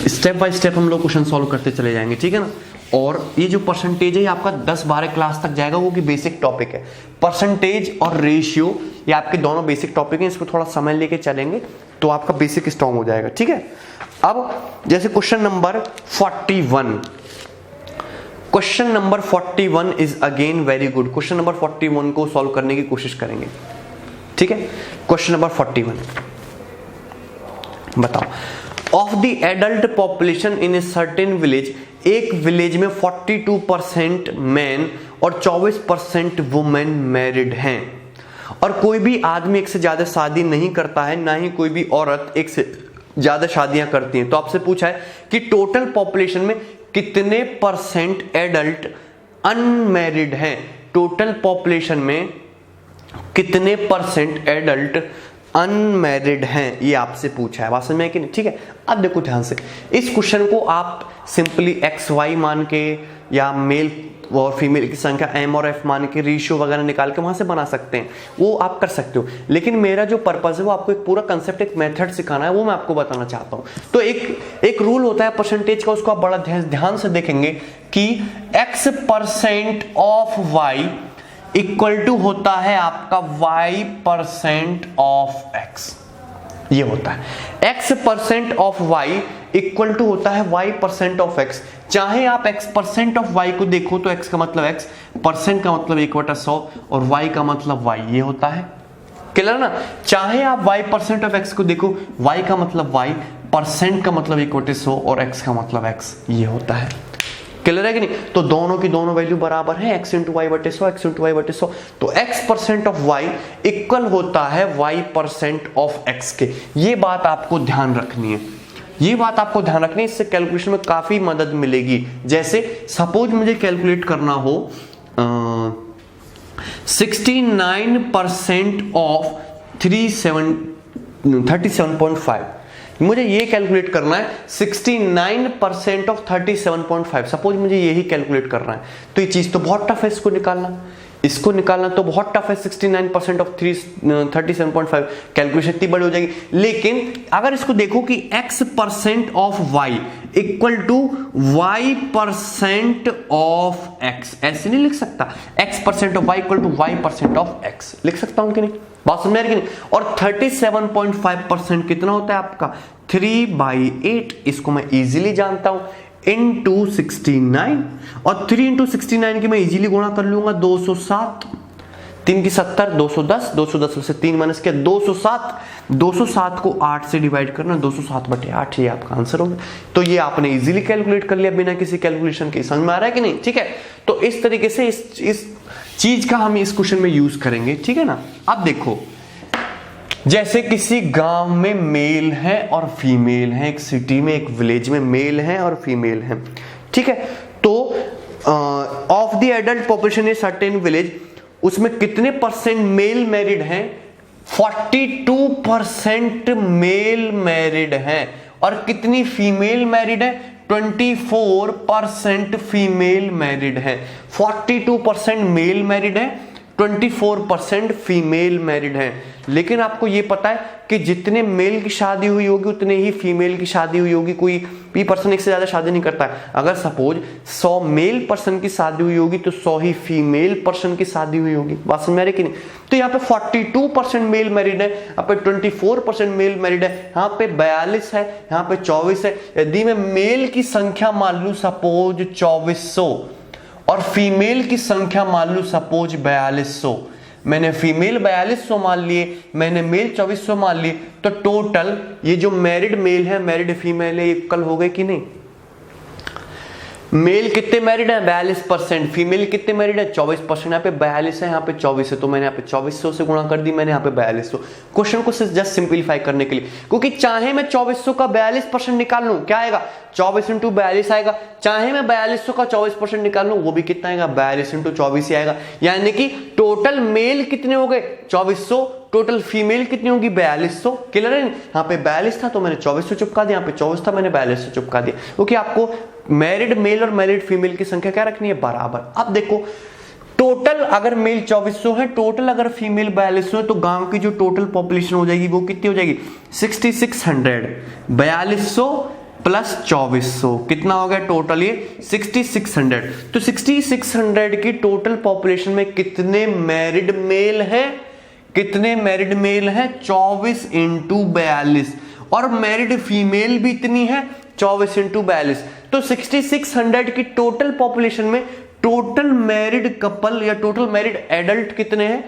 step by step हम लोग क्वेश्चन सॉल्व करते चले जाएंगे, ठीक है ना? और ये जो परसेंटेज है ये आपका 10-12 क्लास तक जाएगा, वो कि बेसिक टॉपिक है। परसेंटेज और रेशियो ये आपके दोनों बेसिक टॉपिक हैं, इसको थोड़ा समय लेके चलेंगे तो आपका बेसिक स्ट्रॉन्ग हो जाएगा, ठीक है? अब जैसे question number 41, question number 41 is again very good. Question number 41 को सॉल्व करने की कोशिश करेंगे, ठीक है? क्वेश्चन नंबर 41 बताओ, of the adult population in a certain village, एक विलेज में 42% मैन और 24% वुमेन मैरिड हैं, और कोई भी आदमी एक से ज्यादा शादी नहीं करता है, ना ही कोई भी औरत एक से ज्यादा शादियां करती हैं। तो आपसे पूछा है कि टोटल पॉपुलेशन में कितने परसेंट एडल्ट अनमैरिड हैं? टोटल पॉपुलेशन में कितने परसेंट एडल्ट अनमैरिड हैं, ये आपसे पूछा है। बात समझ में कि नहीं? ठीक है। अब देखो ध्यान से, इस क्वेश्चन को आप सिंपली XY मान के या मेल और फीमेल की संख्या m और f मान के रेशियो वगैरह निकाल के वहां से बना सकते हैं, वो आप कर सकते हो। लेकिन मेरा जो पर्पस है वो आपको एक पूरा कंसेप्ट, एक मेथड सिखाना है, वो मैं आपको बताना चाहता हूं। तो एक रूल होता है परसेंटेज का, उसको आप बड़ा ध्यान से देखेंगे कि x% of y equal to होता है आपका y% ऑफ x। ये होता है x% of y equal to होता है y% ऑफ x। चाहे आप x% ऑफ y को देखो तो x का मतलब x, परसेंट का मतलब 1/100 और y का मतलब y, ये होता है। क्लियर ना? चाहे आप y% ऑफ x को देखो, y का मतलब y, परसेंट का मतलब 1/100 और x का मतलब x, ये होता है। क्लियर है कि नहीं? तो दोनों की दोनों वैल्यू बराबर है, x इंटू वाई बटे 100, x इंटू वाई बटे 100। तो x% ऑफ y इक्वल होता है y% ऑफ x के। ये बात आपको ध्यान रखनी है, ये बात आपको ध्यान रखनी है, इससे कैलकुलेशन में काफी मदद मिलेगी। जैसे सपोज मुझे कैलकुलेट करना हो 69% ऑफ 37.5, मुझे ये कैलकुलेट करना है 69% ऑफ 37.5। सपोज मुझे यही कैलकुलेट करना है, तो ये चीज तो बहुत टफ है, इसको निकालना तो बहुत टफ है। 69% ऑफ 37.5 कैलकुलेशन इतनी बड़ी हो जाएगी। लेकिन अगर इसको देखो कि x% of y equal to y% of x, ऐसे नहीं लिख सकता। x% of y equal to y% of x लिख सकता हूं कि नहीं? बात समझ आ रही कि नहीं? और 37.5% कितना होता है आपका? 3/8। इसको मैं इजीली जानता हूं, इंटू 69, और 3 इंटू 69 की मैं इजीली गुणा कर लूंगा 207, 3 की 70, 210, 210 से 3 माइनस किया 207, 207 को 8 से डिवाइड करना, 207/8, ये आपका आंसर होगा। तो ये आपने इजीली कैलकुलेट कर लिया बिना किसी कैलकुलेशन के। समझ में आ रहा है कि नहीं? ठीक है, तो इस तरीके से इस चीज का हम इस क्वेश्चन में यूज करेंगे, ठीक है ना। अब देखो, जैसे किसी गांव में मेल है और फीमेल है, एक सिटी में, एक विलेज में मेल है और फीमेल है, ठीक है। तो of the adult population in certain village, उसमें कितने परसेंट मेल मैरिड हैं? 42% मेल मैरिड हैं। और कितनी फीमेल मैरिड है? 24% फीमेल मैरिड है। 42% मेल मैरिड है, 24% फीमेल मैरिड है। लेकिन आपको यह पता है कि जितने मेल की शादी हुई होगी उतने ही फीमेल की शादी हुई होगी। कोई भी पर्सन एक से ज्यादा शादी नहीं करता है। अगर सपोज 100 मेल पर्सन की शादी हुई होगी तो 100 ही फीमेल पर्सन की शादी हुई होगी। बात समझ आ रही कि नहीं? तो यहाँ पे 42% मेल मैरिड है, यहाँ पे 24% मेल मैरिड है, यहाँ पे 42 है, यहाँ पे 24 है। यदि मैं मेल की संख्या मान लू सपोज 2400 और फीमेल की संख्या मान लू सपोज 4200, मैंने फीमेल 4200 मान लिए, मैंने मेल 2400 मान लिए, तो टोटल ये जो मैरिड मेल है मैरिड फीमेल है इक्वल हो गए कि नहीं? मेल कितने मैरिड है? 42%। फीमेल कितने मैरिड है? 24%। यहाँ पे 42 है, यहाँ पे 24 है, तो मैंने यहाँ पे 2400 से गुणा कर दी, मैंने यहाँ पे 4200। क्वेश्चन को जस्ट सिंपलीफाई करने के लिए, क्योंकि चाहे मैं 2400 का 42% निकाल लूं, क्या आएगा? 24 इंटू 42 आएगा। चाहे मैं 4200 का 24% निकाल लूं, वो भी कितना आएगा? 42 इंटू 24 ही आएगा। यानी कि टोटल मेल कितने हो गए? 2400, टोटल फीमेल कितनी होगी? 4200। क्लियर है? यहाँ पे 42 था तो मैंने 2400 चिपका दिया, यहाँ पे 24 था मैंने 4200 चिपका दिया, क्योंकि आपको मैरिड मेल और मैरिड फीमेल की संख्या क्या रखनी है? बराबर। अब देखो, टोटल अगर मेल 2400 है, टोटल अगर फीमेल 4200 है, तो गांव की जो टोटल पॉपुलेशन हो जाएगी वो कितनी हो जाएगी? 6600। 4200 प्लस 2400 कितना हो गया टोटल? ये 6600। तो 6600 की टोटल पॉपुलेशन में कितने मैरिड मेल है? कितने मैरिड मेल है? 24 इंटू 42। और मैरिड फीमेल भी इतनी है, 24 इंटू 42। तो 6600 की टोटल पॉपुलेशन में टोटल मैरिड कपल या टोटल मैरिड एडल्ट कितने हैं?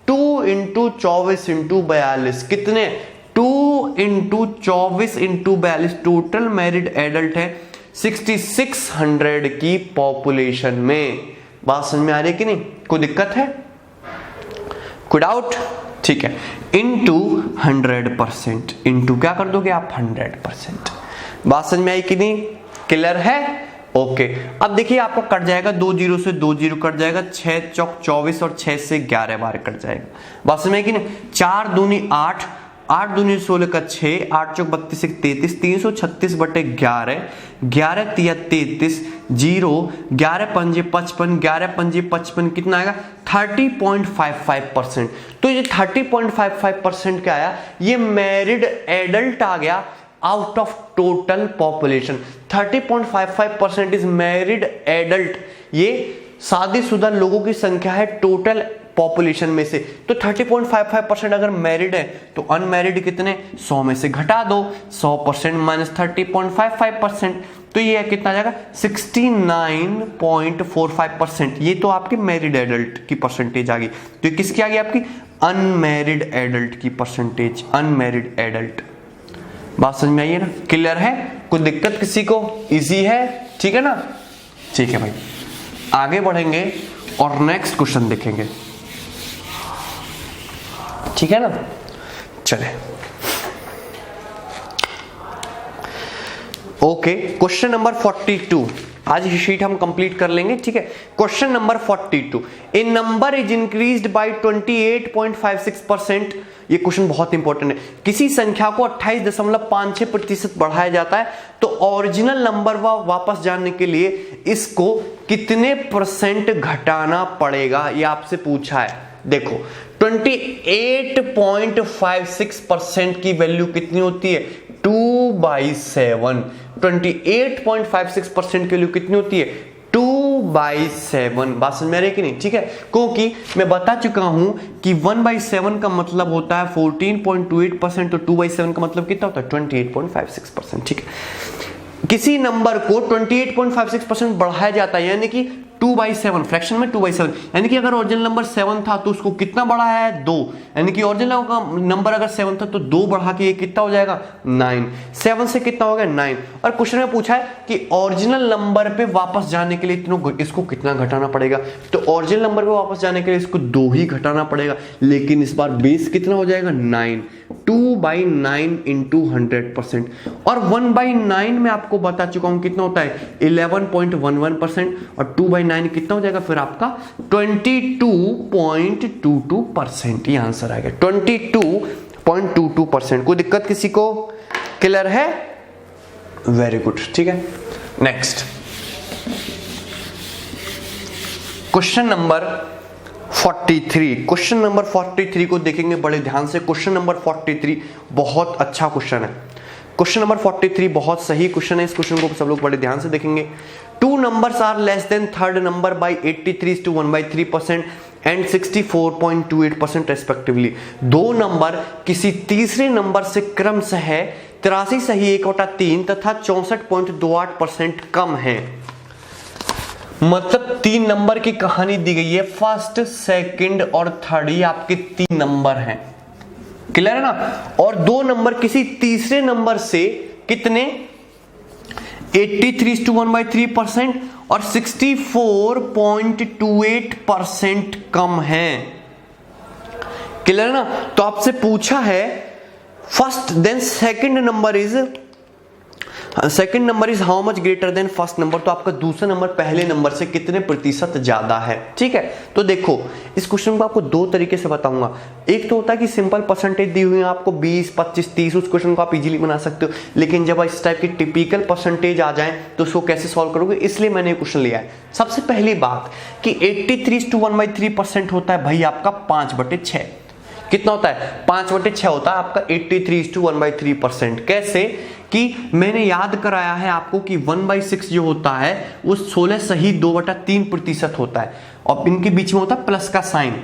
2 इंटू 24 इंटू 42 कितने? 2 into 24 into 42 total married adult है 6600 की पॉपुलेशन में। बात समझ में आ रही है कि नहीं? कोई दिक्कत है? कोई डाउट? ठीक है, इंटू 100%, इंटू क्या कर दोगे आप? 100%। बात समझ में आई कि नहीं? क्लियर है? ओके। अब देखिए आपको कट जाएगा, 2 0 से 2 0 कट जाएगा, 6 चौक 24 और 6 से 11 बार कट जाएगा। बात समझ में आई कि नहीं? 4 दूनी 8, 8 दूनी 16 का 6, 8 चौक 32 33, 336 बटे 11, 11 तिया 33, 0, 11 पंजे 55, 11 पंजे 55 कितना आएगा 30.55%। तो ये 30.55% क्या आया, ये मैरिड एडल्ट आ गया out of total population. 30.55% is married adult, ये शादीशुदा लोगों की संख्या है टोटल पॉपुलेशन में से। तो 30.55% अगर मैरिड है तो अनमैरिड कितने, 100 में से घटा दो, 100% माइनस 30.55%, तो ये कितना आ जाएगा 69.45%। ये तो आपके मैरिड एडल्ट की परसेंटेज आ गई। तो ये किसकी आ गई, आपकी अनमैरिड एडल्ट की परसेंटेज, अनमैरिड एडल्ट। बात समझ में आई है ना, क्लियर है, कोई दिक्कत किसी को, इजी है, ठीक है ना। ठीक है भाई, आगे बढ़ेंगे और नेक्स्ट क्वेश्चन देखेंगे, ठीक है ना। चले ओके, क्वेश्चन नंबर 42, आज ये शीट हम कंप्लीट कर लेंगे, ठीक है। Question number 42, A number is increased bye 28.56%। ये क्वेश्चन बहुत इंपॉर्टेंट है। किसी संख्या को 28.56% बढ़ाया जाता है तो ओरिजिनल नंबर वापस जानने के लिए इसको कितने परसेंट घटाना पड़ेगा, ये आपसे पूछा है। देखो 28.56% की वैल्यू कितनी होती है, 2/7। 28.56% की वैल्यू कितनी होती है, 2/7। बात समझ में आ रही है कि नहीं, ठीक है। क्योंकि मैं बता चुका हूं कि 1/7 का मतलब होता है 14.28%, तो 2/7 का मतलब कितना होता है 28.56%, ठीक है। किसी नंबर को 28.56% बढ़ाया जाता है, यानी कि 2/7, फ्रैक्शन में 2/7, यानी कि अगर ओरिजिनल नंबर 7 था तो उसको कितना बढ़ाया है 2, यानी कि ओरिजिनल का नंबर अगर 7 था तो 2 बढ़ा के ये कितना हो जाएगा 9, 7 से कितना हो गया 9। और क्वेश्चन में पूछा है कि ओरिजिनल नंबर पे वापस जाने के लिए इसको कितना घटाना पड़ेगा, तो ओरिजिनल नंबर पे वापस जाने के लिए इसको 2 ही घटाना पड़ेगा, लेकिन इस बार बेस कितना हो जाएगा 9, 2/9 इंटू 100%। और 1/9 में आपको बता चुका हूं कितना होता है 11.11%, और 2/9 कितना हो जाएगा फिर आपका 22.22%। ये आंसर आएगा 22.22%। कोई दिक्कत किसी को, क्लियर है, वेरी गुड, ठीक है। Next question number 43, question number 43 को देखेंगे बड़े ध्यान से। क्वेश्चन नंबर 43 बहुत अच्छा क्वेश्चन है। क्वेश्चन नंबर 43 बहुत सही क्वेश्चन है, इस क्वेश्चन को सब लोग बड़े ध्यान से देखेंगे। 2 numbers are less than third number by 83:1/3% and 64.28% respectively. 2 number किसी तीसरे नंबर से क्रमशः 83 तथा 64.28% कम है। मतलब 3 नंबर की कहानी दी गई है, फर्स्ट, सेकंड और थर्ड, ये आपके 3 नंबर हैं, क्लियर है ना। और 2 नंबर किसी तीसरे नंबर से कितने 83:1/3% और 64.28% कम है, क्लियर है ना। तो आपसे पूछा है first then second number is how much greater than first number, तो आपका दूसरा नंबर पहले नंबर से कितने प्रतिशत ज्यादा है, ठीक है। तो देखो इस क्वेश्चन को आपको 2 तरीके से बताऊंगा। एक तो होता है कि सिंपल परसेंटेज दी हुई है आपको 20, 25, 30, उस क्वेश्चन को आप इजीली बना सकते हो, लेकिन जब इस टाइप की टिपिकल परसेंटेज आ जाए तो उसको कैसे सॉल्व करोगे, इसलिए मैंने ये क्वेश्चन लिया है। सबसे पहली बात कि 83:1/3% होता है भाई आपका 5/6। कितना होता है 5/6 होता है आपका 83:1/3%। कैसे कि मैंने याद कराया है आपको कि 1/6 जो होता है वो 16 सही 2/3% होता है, और इनके बीच में होता है प्लस का साइन।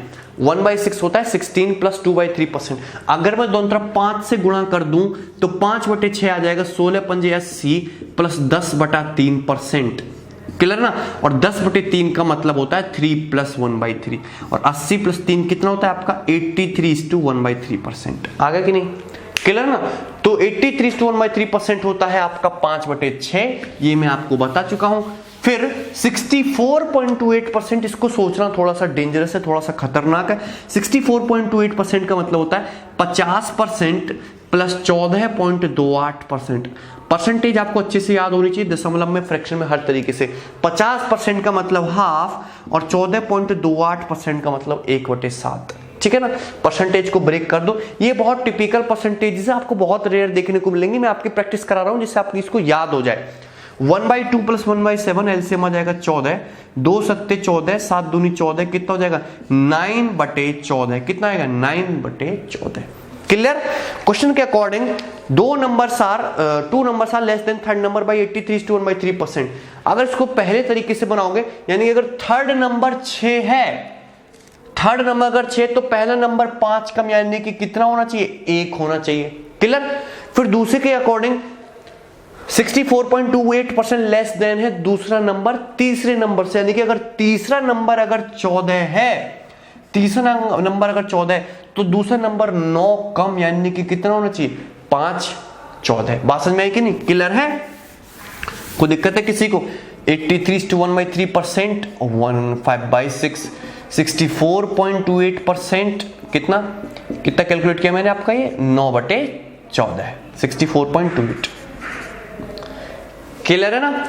1/6 होता है 16 + 2/3%। अगर मैं दोनों तरफ 5 से गुणा कर दूं तो 5/6 आ जाएगा, 16 पंजे 80 प्लस 10/3%, क्लियर ना। और 10/3 का मतलब होता है 3 + 1/3, और 80 + 3 कितना होता है आपका 83:1/3%। आगे कि नहीं, क्लियर ना। तो 83:1/3% होता है आपका 5/6, ये मैं आपको बता चुका हूं। फिर 64.28%, इसको सोचना थोड़ा सा डेंजरस है, थोड़ा सा खतरनाक है। 64.28% का मतलब होता है 50% प्लस 14.28%। परसेंटेज आपको अच्छे से याद होनी चाहिए, दशमलव में, फ्रैक्शन में, हर तरीके से। 50% का मतलब हाफ और 14.28% का मतलब 1/7। ठीक है ना, परसेंटेज को ब्रेक कर दो। ये बहुत टिपिकल परसेंटेज है, आपको बहुत रेयर देखने को मिलेंगे, मैं आपकी प्रैक्टिस करा रहा हूं जिससे आपको इसको याद हो जाए। 1/2 + 1/7 एलसीएम आ जाएगा 14, 2 सत्ते 14, 7 दूनी 14, कितना हो जाएगा 9/14, कितना आएगा 9/14। क्लियर। क्वेश्चन के according to numbers are less than third number by 83 to 1/3%। अगर इसको पहले तरीके से बनाओगे, यानी अगर थर्ड नंबर 6 है, थर्ड नंबर अगर 6 तो पहला नंबर 5 कम, यानी कि कितना होना चाहिए 1 होना चाहिए। क्लियर। फिर दूसरे के अकॉर्डिंग 64.28% लेस देन है दूसरा नंबर तीसरे नंबर से, यानी कि अगर तीसरा नंबर अगर 14 है, तीसरा नंबर अगर 14 है तो दूसरा नंबर 9 कम, यानी कि कितना होना चाहिए 5 14। बात समझ में आई कि नहीं? क्लियर है? कोई दिक्कत है किसी को? 83 to 1/3%, 1/5/6, 64.28% कितना कैलकुलेट किया मैंने आपका, ये 9/14 64.28। क्लियर है ना?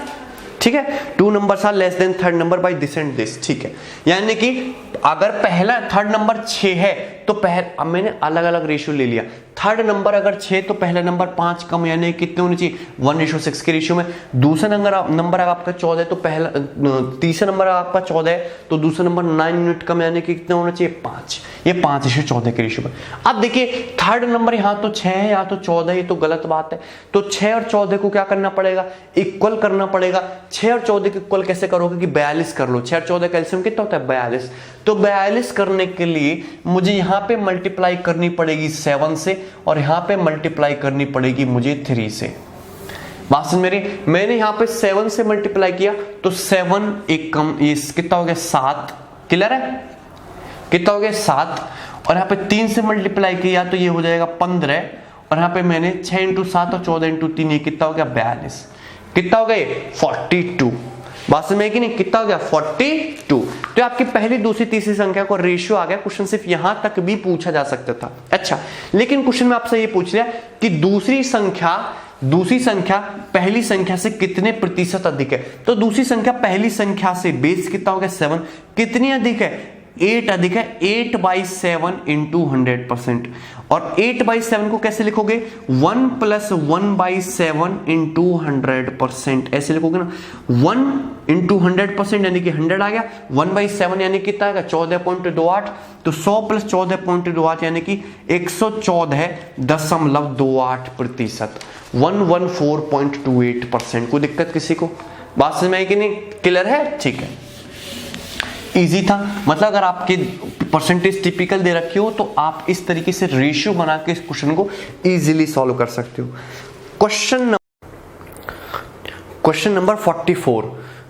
ठीक है। Two numbers are less than third number by this and this. ठीक है, यानी कि अगर पहला थर्ड नंबर 6 है तो अब मैंने अलग अलग रेशियो ले लिया। थर्ड नंबर अगर 6 तो पहला नंबर 5 कम, यानी कितने होने चाहिए 1:6 के रेशियो में। दूसरा नंबर अगर आपका 14 है तो पहला तीसरा नंबर आपका 14 है तो दूसरा नंबर 9 यूनिट कम, यानी कि कितना होना चाहिए 5। ये 5:14 के रेशियो में। अब देखिए थर्ड नंबर यहाँ तो 6 है, यहाँ तो 14 है, ये तो गलत बात है। तो 6 और 14 को क्या करना पड़ेगा, इक्वल करना पड़ेगा। 6 और 14 को इक्वल कैसे करोगे कि 42 कर लो। 6 और 14 का एलसीएम कितना होता है 42। तो 42 करने के लिए मुझे यहाँ पे मल्टीप्लाई करनी पड़ेगी 7 से और यहाँ पे मल्टीप्लाई करनी पड़ेगी मुझे 3 से। बात समझ मेरी? मैंने यहाँ पे 7 से मल्टीप्लाई किया तो 7 एक कम, ये कितना हो गया 7। क्लियर है? कितना हो गया 7। और यहाँ पे 3 से मल्टीप्लाई किया तो ये हो जाएगा 15। और यहाँ पे मैंने 6 × 7 और 14 × 3, ये कितना हो गया 42। कितना हो गया 42। बात समझ में कि नहीं? कितना हो गया 42। तो आपकी पहली दूसरी तीसरी संख्या को रेशियो आ गया। क्वेश्चन सिर्फ यहां तक भी पूछा जा सकता था। अच्छा, लेकिन क्वेश्चन में आपसे ये पूछ लिया कि दूसरी संख्या पहली संख्या से कितने प्रतिशत अधिक है। तो दूसरी संख्या पहली संख्या से बेस कितना हो गया 7, कितनी अधिक है 8 अधिक है। 8/7 × 100%। और 8/7 को कैसे लिखोगे 1 + 1/7 × 100%, ऐसे लिखोगे ना। 1 × 100% यानी कि 100 आ गया। 1/7 यानी कितना आएगा 14.28। तो 100 + 14.28 यानी कि 114.28%, 114.28%। कोई दिक्कत किसी को? बात समझ में आई कि नहीं? क्लियर है? ठीक है, इजी था। मतलब अगर आपके परसेंटेज टिपिकल दे रखी हो तो आप इस तरीके से रेशियो बना के इस क्वेश्चन को इजीली सॉल्व कर सकते हो। Question number 44।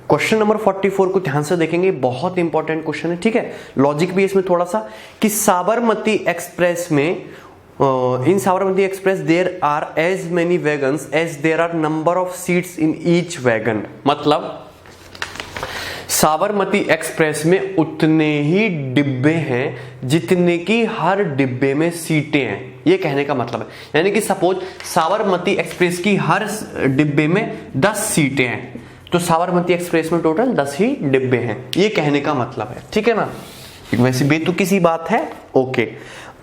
क्वेश्चन नंबर 44 को ध्यान से देखेंगे, बहुत इंपॉर्टेंट क्वेश्चन है। ठीक है, लॉजिक भी इसमें थोड़ा सा कि साबरमती एक्सप्रेस में in Sabarmati express there are as many wagons as there are number of seats in each wagon. मतलब साबरमती एक्सप्रेस में उतने ही डिब्बे हैं जितने की हर डिब्बे में सीटें हैं, ये कहने का मतलब है। यानी कि सपोज साबरमती एक्सप्रेस की हर डिब्बे में 10 सीटें हैं, तो साबरमती एक्सप्रेस में टोटल 10 ही डिब्बे हैं, ये कहने का मतलब है। ठीक है ना? वैसे बेतुकी सी बात है। ओके,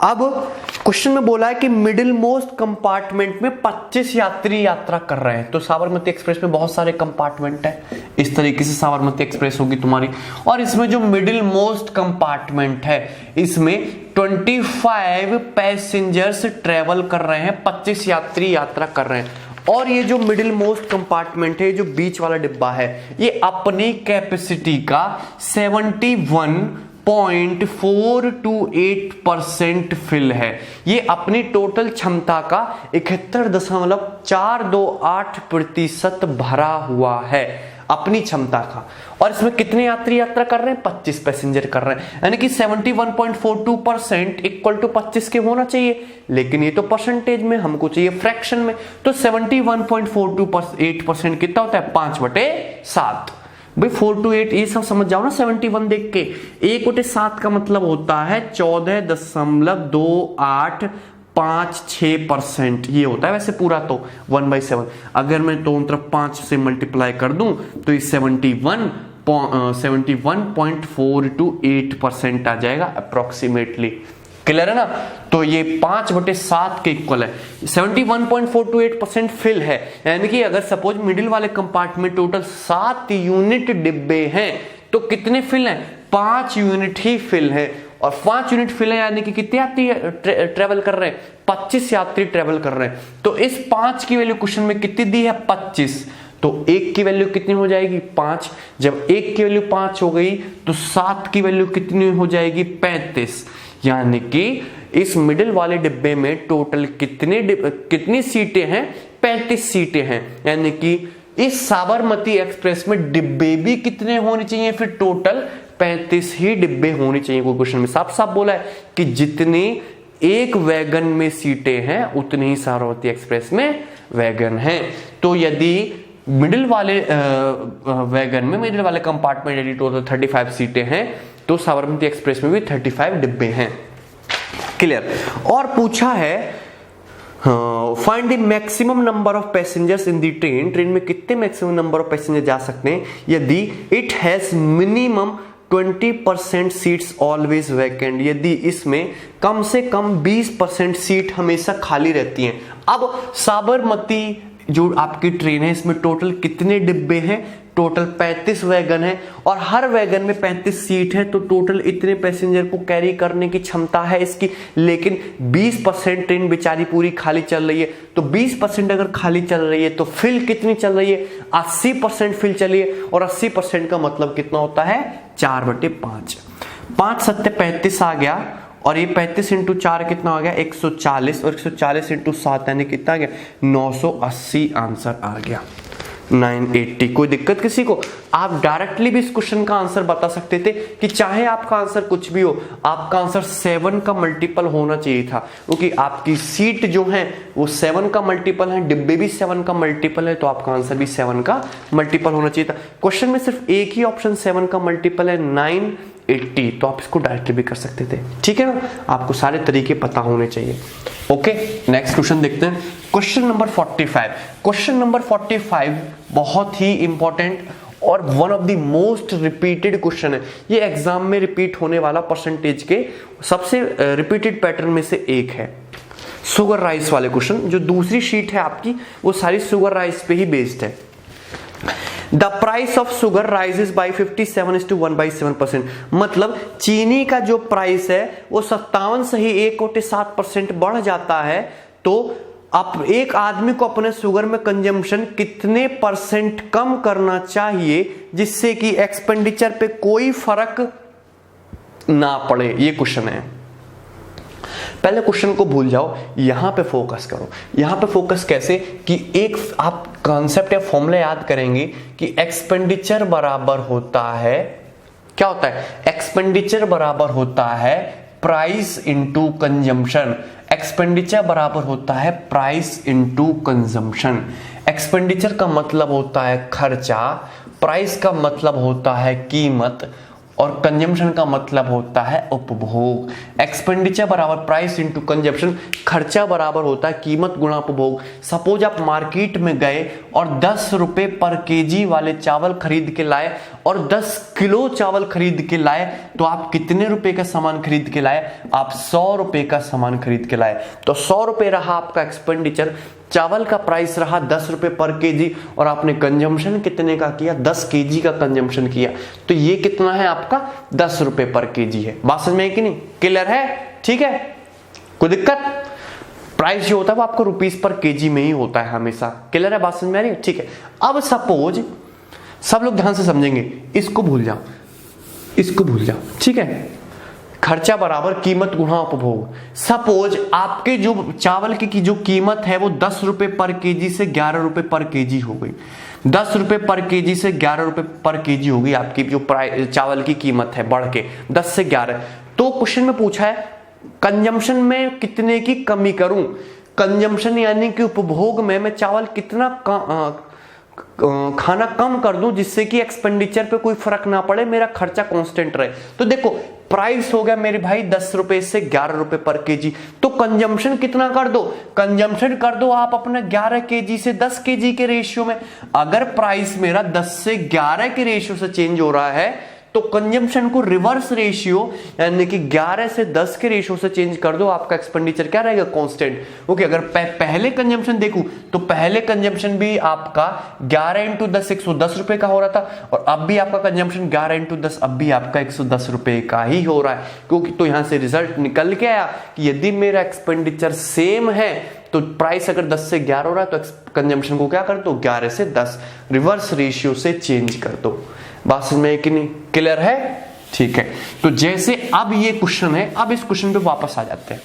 अब क्वेश्चन में बोला है कि मिडिल मोस्ट कंपार्टमेंट में 25 यात्री यात्रा कर रहे हैं। तो साबरमती एक्सप्रेस में बहुत सारे कंपार्टमेंट है, इस तरीके से साबरमती एक्सप्रेस होगी तुम्हारी। और इसमें जो मिडिल मोस्ट कंपार्टमेंट है इसमें 25 पैसेंजर्स ट्रेवल कर रहे हैं, 25 यात्री यात्रा कर रहे हैं। और ये जो मिडिल मोस्ट कंपार्टमेंट है, जो बीच वाला डिब्बा है, ये अपनी कैपेसिटी का 71.428% फिल है। ये अपनी टोटल क्षमता का 71.428% भरा हुआ है अपनी क्षमता का। और इसमें कितने यात्री यात्रा कर रहे हैं 25 पैसेंजर कर रहे हैं, यानी कि 71.42% इक्वल टू 25 के होना चाहिए। लेकिन ये तो परसेंटेज में, हमको चाहिए फ्रैक्शन में। तो 71.428% कितना होता है 5/7। भाई 4 to 8 ये सब समझ जाओ ना 71 देख के। 1/7 का मतलब होता है 14.2856%, ये होता है वैसे पूरा तो 1/7। अगर मैं दोनों तरफ 5 से मल्टीप्लाई कर दूं तो ये 71.428% आ जाएगा अप्रोक्सीमेटली। क्लियर है ना। तो ये 5/7 के इक्वल है। 71.428% फिल है, यानी कि अगर सपोज मिडिल वाले कंपार्टमेंट टोटल 7 यूनिट डिब्बे हैं तो कितने फिल हैं? 5 यूनिट ही फिल है। और 5 यूनिट फिल है यानी कि कितने यात्री ट्रेवल कर रहे हैं? 25 यात्री ट्रेवल कर रहे हैं। तो इस 5 की वैल्यू क्वेश्चन में कितनी दी है? 25। तो 1 की वैल्यू कितनी हो जाएगी? 5। जब 1 की वैल्यू 5 हो गई तो 7 की वैल्यू कितनी हो जाएगी? 35। यानी कि इस मिडिल वाले डिब्बे में टोटल कितनी सीटें हैं? 35 सीटें हैं। यानी कि इस साबरमती एक्सप्रेस में डिब्बे भी कितने होने चाहिए? फिर टोटल 35 ही डिब्बे होने चाहिए। कोई क्वेश्चन में साफ साफ बोला है कि जितनी एक वैगन में सीटें हैं उतनी ही साबरमती एक्सप्रेस में वैगन हैं। तो यदि मिडिल वाले वैगन में, मिडिल वाले कंपार्टमेंट यदि टोटल 35 सीटें हैं तो साबरमती एक्सप्रेस में भी 35 डिब्बे हैं। क्लियर। और पूछा है find the maximum number of passengers in the train. Train में कितने मैक्सिमम नंबर ऑफ पैसेंजर जा सकते हैं यदि it has minimum 20% seats always vacant. यदि इसमें कम से कम 20% सीट हमेशा खाली रहती हैं। अब साबरमती जो आपकी ट्रेन है इसमें टोटल कितने डिब्बे हैं? टोटल 35 वैगन है और हर वैगन में 35 सीट है। तो टोटल इतने पैसेंजर को कैरी करने की क्षमता है इसकी। लेकिन 20% ट्रेन बेचारी पूरी खाली चल रही है। तो 20% अगर खाली चल रही है तो फिल कितनी चल रही है? 80% फिल चली है। और 80% का मतलब कितना होता है? 4/5। 5 7 35 आ गया और ये 35 इंटू 4 कितना हो गया? 140। और 140 इंटू 7 यानी कितना आ गया? 980 आंसर आ गया। 980। कोई दिक्कत किसी को? आप डायरेक्टली भी इस क्वेश्चन का आंसर बता सकते थे कि चाहे आपका आंसर कुछ भी हो, आपका आंसर 7 का मल्टीपल होना चाहिए था, क्योंकि आपकी सीट जो है वो 7 का मल्टीपल है, डिब्बे भी 7 का मल्टीपल है, तो आपका आंसर भी 7 का मल्टीपल होना चाहिए था। क्वेश्चन में सिर्फ एक ही ऑप्शन 7 का मल्टीपल है, 980, तो आप इसको डायरेक्टली भी कर सकते थे। ठीक है ना, आपको सारे तरीके पता होने चाहिए। ओके, नेक्स्ट क्वेश्चन देखते हैं। Question number 45। क्वेश्चन नंबर 45 बहुत ही इंपॉर्टेंट और one of the most repeated question है। ये एग्जाम में रिपीट होने वाला परसेंटेज के सबसे रिपीटेड पैटर्न में से एक है। शुगर राइस वाले क्वेश्चन, जो दूसरी शीट है आपकी वो सारी शुगर राइस पे ही बेस्ड है। The price of sugar rises by 57:1/7%। मतलब चीनी का जो प्राइस है वो 57 से ही 1/7% बढ़ जाता है। तो आप एक आदमी को अपने शुगर में कंजम्पशन कितने परसेंट कम करना चाहिए जिससे कि एक्सपेंडिचर पे कोई फर्क ना पड़े? ये क्वेश्चन है। पहले क्वेश्चन को भूल जाओ, यहां पे फोकस करो। यहां पे फोकस कैसे कि एक आप कॉन्सेप्ट या फॉर्मूला याद करेंगे कि एक्सपेंडिचर बराबर होता है, क्या होता है? एक्सपेंडिचर बराबर होता है प्राइस इनटू कंजम्पशन। एक्सपेंडिचर बराबर होता है प्राइस इनटू कंजम्पशन। एक्सपेंडिचर का मतलब होता है खर्चा, प्राइस का मतलब होता है कीमत, और कंजम्पशन का मतलब होता है उपभोग। एक्सपेंडिचर बराबर प्राइस इनटू कंजम्पशन, खर्चा बराबर होता है कीमत गुणा उपभोग। सपोज आप मार्केट में गए और 10 रुपए पर केजी वाले चावल खरीद के लाए और 10 किलो चावल खरीद के लाए, तो आप कितने रुपए का सामान खरीद के लाए? आप 100 रुपए का सामान खरीद के लाए। तो 100 रुपए रहा आपका एक्सपेंडिचर, चावल का प्राइस रहा 10 रुपए पर केजी, और आपने कंजम्पशन कितने का किया? 10 केजी का कंजम्पशन किया। तो ये कितना है आपका? 10 रुपए पर केजी है। बात समझ में है कि नहीं? क्लियर है? ठीक है, कोई दिक्कत? प्राइस जो होता है वो आपको रुपीस पर केजी में ही होता है हमेशा। क्लियर है? बात समझ में आ रही है? ठीक है। अब सपोज सब लोग ध्यान से समझेंगे, इसको भूल जाओ, इसको भूल जाओ, ठीक है। खर्चा बराबर कीमत गुणा उपभोग। सपोज आपके जो चावल की जो कीमत है वो 10 रुपए पर केजी से 11 रुपए पर केजी हो गई। 10 रुपए पर केजी से 11 रुपए पर केजी हो गई आपकी जो चावल की कीमत है, बढ़ के 10 से 11। तो क्वेश्चन में पूछा है कंजम्पशन में कितने की कमी करूं? कंजम्पशन यानी कि उपभोग में मैं चावल कितना खाना कम कर दूं जिससे कि एक्सपेंडिचर पे कोई फर्क ना पड़े, मेरा खर्चा कांस्टेंट रहे। तो देखो प्राइस हो गया मेरे भाई 10 रुपए से 11 रुपए पर केजी, तो कंजम्पशन कितना कर दो? कंजम्पशन कर दो आप अपने 11 केजी से 10 केजी के रेशियो में। अगर प्राइस मेरा 10 से 11 के रेशियो से चेंज हो रहा है तो कंजम्पशन को रिवर्स रेशियो यानी कि 11 से 10 के रेशियो से चेंज कर दो, आपका एक्सपेंडिचर क्या रहेगा, कांस्टेंट। ओके, अगर पहले कंजम्पशन देखूं तो पहले कंजम्पशन भी आपका 11 इंटू 10 110 रुपए का हो रहा था, और अब भी आपका कंजम्पशन 11 इंटू 10 अब भी आपका 110 रुपए का ही हो रहा है। क्योंकि तो यहां से रिजल्ट निकल के आया कि यदि मेरा एक्सपेंडिचर सेम है तो प्राइस अगर 10 से 11 हो रहा है तो कंजम्पशन को क्या कर दो, 11 से 10 रिवर्स रेशियो से चेंज कर दो। बात समझ में कि नहीं, क्लियर है? ठीक है, तो जैसे अब ये क्वेश्चन है, अब इस क्वेश्चन पे वापस आ जाते हैं।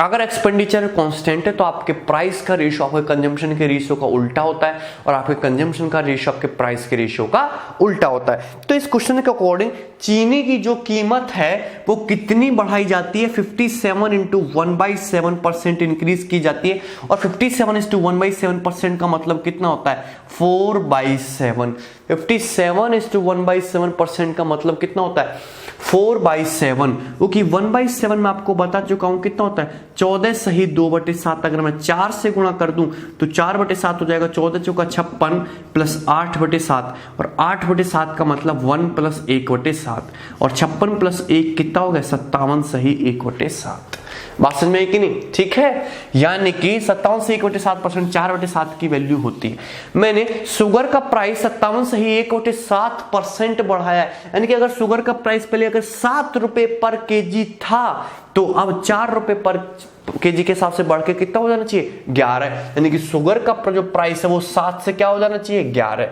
अगर एक्सपेंडिचर कांस्टेंट है तो आपके प्राइस का रेशियो आपके कंजम्पशन के रेशियो का उल्टा होता है, और आपके कंजम्पशन का रेशियो आपके प्राइस के रेशियो का उल्टा होता है। तो इस क्वेश्चन के अकॉर्डिंग चीनी की जो कीमत है वो कितनी बढ़ाई जाती है, 57 इंटू 1/7% इंक्रीज की जाती है, और 57 इंटू 1/7% का मतलब कितना होता है, 4/7। 57 इंटू 1/7% का मतलब कितना होता है, 4/7। क्योंकि 1/7 में आपको बता चुका हूं कितना होता है, 14 सही 2/7। अगर मैं 4 से गुणा कर दूं तो 4/7 हो जाएगा, 14 चौका 56 प्लस 8/7, और 8/7 का मतलब 1 प्लस 1/7, और 56 प्लस 1 कितना हो गया, 57 सही 1/7। बात समझ में कि नहीं? ठीक है, यानी कि 57 से 1/7%, 4/7 की वैल्यू होती है। मैंने शुगर का प्राइस 57 सही 1/7% बढ़ाया है, यानी कि अगर शुगर का प्राइस पहले अगर 7 रुपए पर केजी था तो अब 4 रुपए पर केजी के हिसाब से बढ़ के कितना हो जाना चाहिए, 11। यानी कि शुगर का जो प्राइस है वो 7 से क्या हो जाना चाहिए, 11।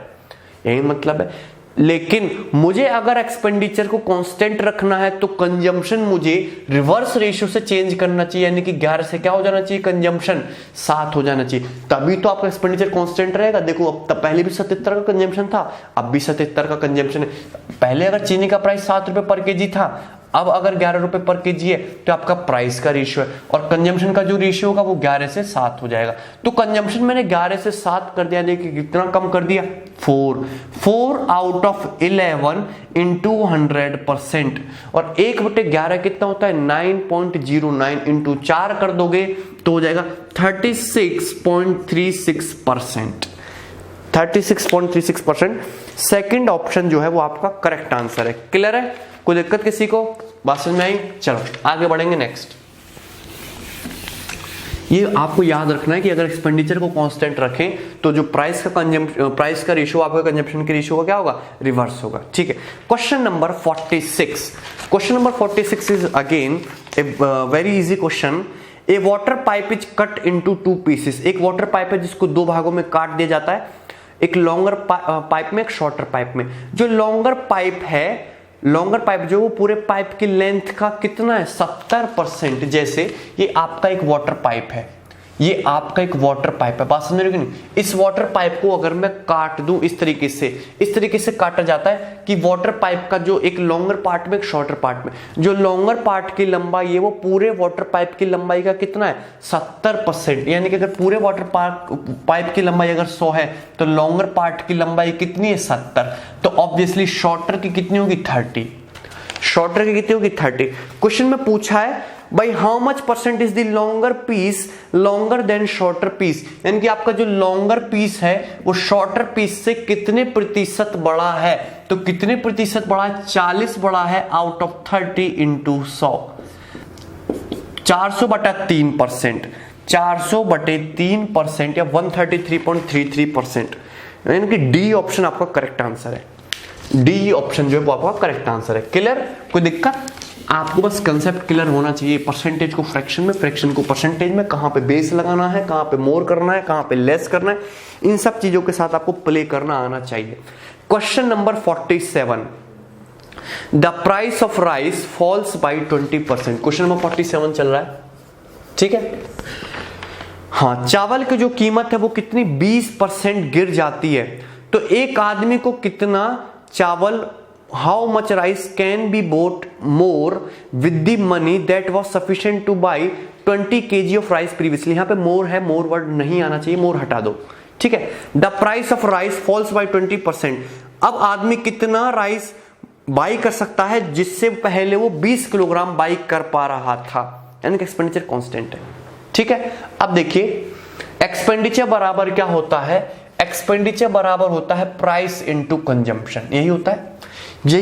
यही मतलब है। लेकिन मुझे अगर एक्सपेंडिचर को कांस्टेंट रखना है तो कंजम्पशन मुझे रिवर्स रेशियो से चेंज करना चाहिए, यानी कि 11 से क्या हो जाना चाहिए, कंजम्पशन 7 हो जाना चाहिए, तभी तो आपका एक्सपेंडिचर कांस्टेंट रहेगा। देखो अब तब पहले भी 77 का कंजम्पशन था, अब भी 77 का कंजम्पशन है। पहले अगर चीनी का प्राइस 7 रुपए पर केजी था, अब अगर 11 रुपए पर केजी है तो आपका प्राइस का रेशियो है, और कंजम्पशन का जो रेशियो होगा वो 11 से 7 हो जाएगा। तो कंजम्पशन मैंने 11 से 7 कर दिया, देखिए कितना कम कर दिया, 4 आउट ऑफ 11 इंटू 100%, और 1/11 कितना होता है, 9.09 इंटू 4 कर दोगे तो हो जाएगा 36.36%। 36.36%। सेकेंड ऑप्शन जो है वो आपका करेक्ट आंसर है। क्लियर है? कोई दिक्कत किसी को? बात समझ में आई? चलो आगे बढ़ेंगे नेक्स्ट। ये आपको याद रखना है कि अगर एक्सपेंडिचर को कांस्टेंट रखें तो जो प्राइस का रेशियो आपका कंजम्पशन के रेशियो का क्या होगा, रिवर्स होगा। ठीक है, question number 46। Question number 46 is again a very easy question. A water pipe is cut into 2 pieces. एक वाटर पाइप है जिसको 2 भागों में काट दिया जाता है, एक लॉन्गर पाइप में, एक शॉर्टर पाइप में। जो लॉन्गर पाइप है, लॉन्गर पाइप जो वो पूरे पाइप की लेंथ का कितना है, 70%। जैसे ये आपका एक वाटर पाइप है, ये आपका एक वाटर पाइप है, बात समझ रहे हो कि नहीं? इस वाटर पाइप को अगर मैं काट दूं इस तरीके से काटा जाता है कि वाटर पाइप का जो एक लॉन्गर पार्ट में, एक शॉर्टर पार्ट में, जो लॉन्गर पार्ट की लंबाई है वो पूरे वाटर पाइप की लंबाई का कितना है, 70%। यानी कि अगर पूरे वाटर पाइप की लंबाई अगर 100 है तो लॉन्गर पार्ट की लंबाई कितनी है, 70। तो ऑब्वियसली शॉर्टर की कितनी होगी, 30। शॉर्टर की कितनी होगी, 30। क्वेश्चन में पूछा है भाई how much percent is the longer piece longer than shorter piece, यानी कि आपका जो लॉन्गर पीस है वो शॉर्टर पीस से कितने प्रतिशत बड़ा है। तो कितने प्रतिशत बड़ा है, 40 बड़ा है आउट ऑफ 30 इंटू 100, 400/3%, 400/3% या 133.33%, यानी कि डी ऑप्शन आपका करेक्ट आंसर है। डी ऑप्शन जो है वो आपका करेक्ट आंसर है। क्लियर? कोई दिक्कत? आपको बस कंसेप्ट क्लियर होना चाहिए। परसेंटेज को फ्रैक्शन में, फ्रैक्शन को परसेंटेज में, कहां पे बेस लगाना है, कहां पे मोर करना है, कहां पे लेस करना है, इन सब चीजों के साथ आपको प्ले करना आना चाहिए। Question number 47। The price of rice falls by 20%। Question number 47 चल रहा है, ठीक है। हाँ, चावल की जो कीमत है वो कितनी, 20% गिर जाती है। तो एक आदमी को कितना चावल, how much rice can be bought more with the money that was sufficient to buy 20 kg of rice previously. यहां पे मोर है, मोर वर्ड नहीं आना चाहिए, मोर हटा दो, ठीक है। The price of rice falls by 20%। अब आदमी कितना राइस बाई कर सकता है जिससे पहले वो 20 किलोग्राम बाई कर पा रहा था, यानी कि एक्सपेंडिचर कांस्टेंट है, ठीक है। अब देखिए एक्सपेंडिचर बराबर क्या होता है, एक्सपेंडिचर बराबर होता है प्राइस इनटू कंजम्पशन, यही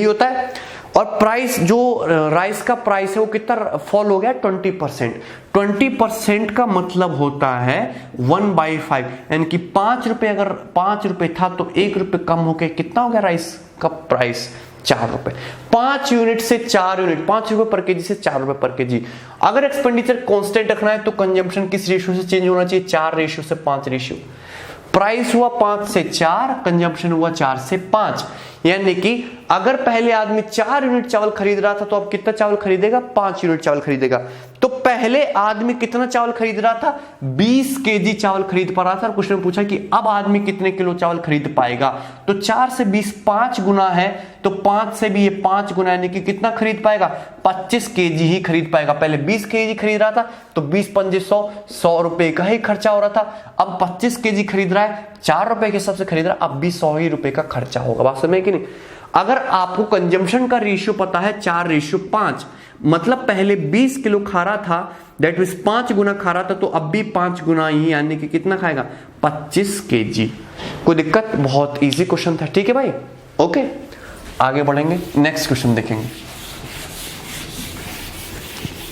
होता है। और प्राइस जो राइस का प्राइस है वो कितना फॉल हो गया 20%। 20% का मतलब होता है 1/5, यानी कि 5 रुपए, अगर 5 रुपए था तो 1 रुपए कम होकर कितना हो गया राइस का प्राइस 4 रुपए। 5 यूनिट से 4 यूनिट, 5 रुपए पर केजी से 4 रुपए पर केजी। अगर एक्सपेंडिचर कांस्टेंट रखना है तो कंजम्पशन किस रेशियो से चेंज होना चाहिए, 4 रेशियो से 5 रेशियो। प्राइस हुआ 5 से 4, कंजम्पशन हुआ 4 से 5, यानी कि अगर पहले आदमी 4 यूनिट चावल खरीद रहा था तो अब कितना चावल खरीदेगा, 5 यूनिट चावल खरीदेगा। तो पहले आदमी कितना चावल खरीद रहा था, 20 केजी चावल खरीद पा रहा था। और क्वेश्चन में पूछा कि अब आदमी कितने किलो चावल खरीद पाएगा, तो 4 से 20 5 गुना है, तो 5 से भी ये 5 गुना, यानी कि कितना खरीद पाएगा, 25 केजी ही खरीद पाएगा। पहले 20 केजी खरीद रहा था तो 20 पंजे 100 रुपए का ही खर्चा हो रहा था। अब 25 केजी खरीद रहा है, 4 रुपए के हिसाब से खरीद रहा है, अब भी 100 ही रुपए का खर्चा होगा। बात समझ में कि नहीं। अगर आपको कंजम्पशन का रेशियो पता है 4:5, मतलब पहले 20 किलो खा रहा था, दैट मींस 5 गुना खा रहा था, तो अब भी 5 गुना ही, यानी कि कितना खाएगा, 25 केजी। कोई दिक्कत, बहुत इजी क्वेश्चन था, ठीक है भाई। ओके, आगे बढ़ेंगे, नेक्स्ट क्वेश्चन देखेंगे,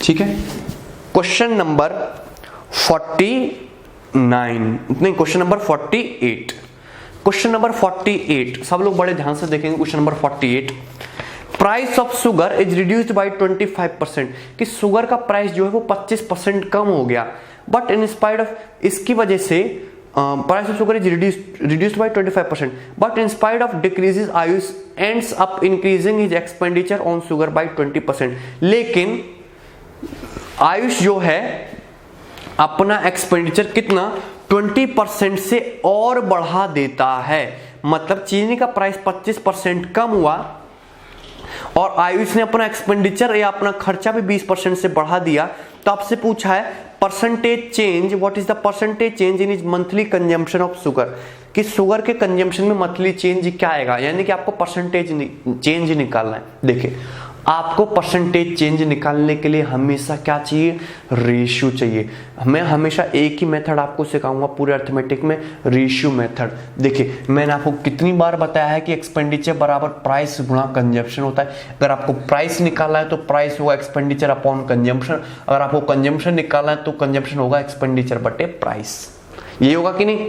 ठीक है। Question number 48। क्वेश्चन नंबर 48 सब लोग बड़े ध्यान से देखेंगे। Question number 48, price of sugar is reduced by 25%, कि शुगर का प्राइस जो है वो 25% कम हो गया। बट इन स्पाइट ऑफ, इसकी वजह से price of sugar is reduced by 25%, but in spite of decreases Ayush ends up increasing his expenditure on sugar bye 20%। लेकिन आयुष जो है अपना एक्सपेंडिचर कितना 20% से और बढ़ा देता है। मतलब चीनी का प्राइस 25% कम हुआ और आयुष ने अपना एक्सपेंडिचर या अपना खर्चा भी 20% से बढ़ा दिया। तो आपसे पूछा है percentage change, what is the percentage change in is monthly consumption of sugar, कि शुगर के कंजम्पशन में मंथली चेंज क्या आएगा, यानी कि आपको परसेंटेज चेंज निकालना है। देखिए, आपको परसेंटेज चेंज निकालने के लिए हमेशा क्या चाहिए, रेशियो चाहिए। मैं हमेशा एक ही मेथड आपको सिखाऊंगा पूरे अर्थमेटिक में, रेशियो मेथड। देखिए, मैंने आपको कितनी बार बताया है कि एक्सपेंडिचर बराबर प्राइस गुणा कंजम्पशन होता है। अगर आपको प्राइस निकालना है तो प्राइस होगा एक्सपेंडिचर अपॉन कंजम्पशन, अगर आपको कंजम्पशन निकालना है तो कंजम्पशन होगा एक्सपेंडिचर बटे प्राइस। ये होगा कि नहीं।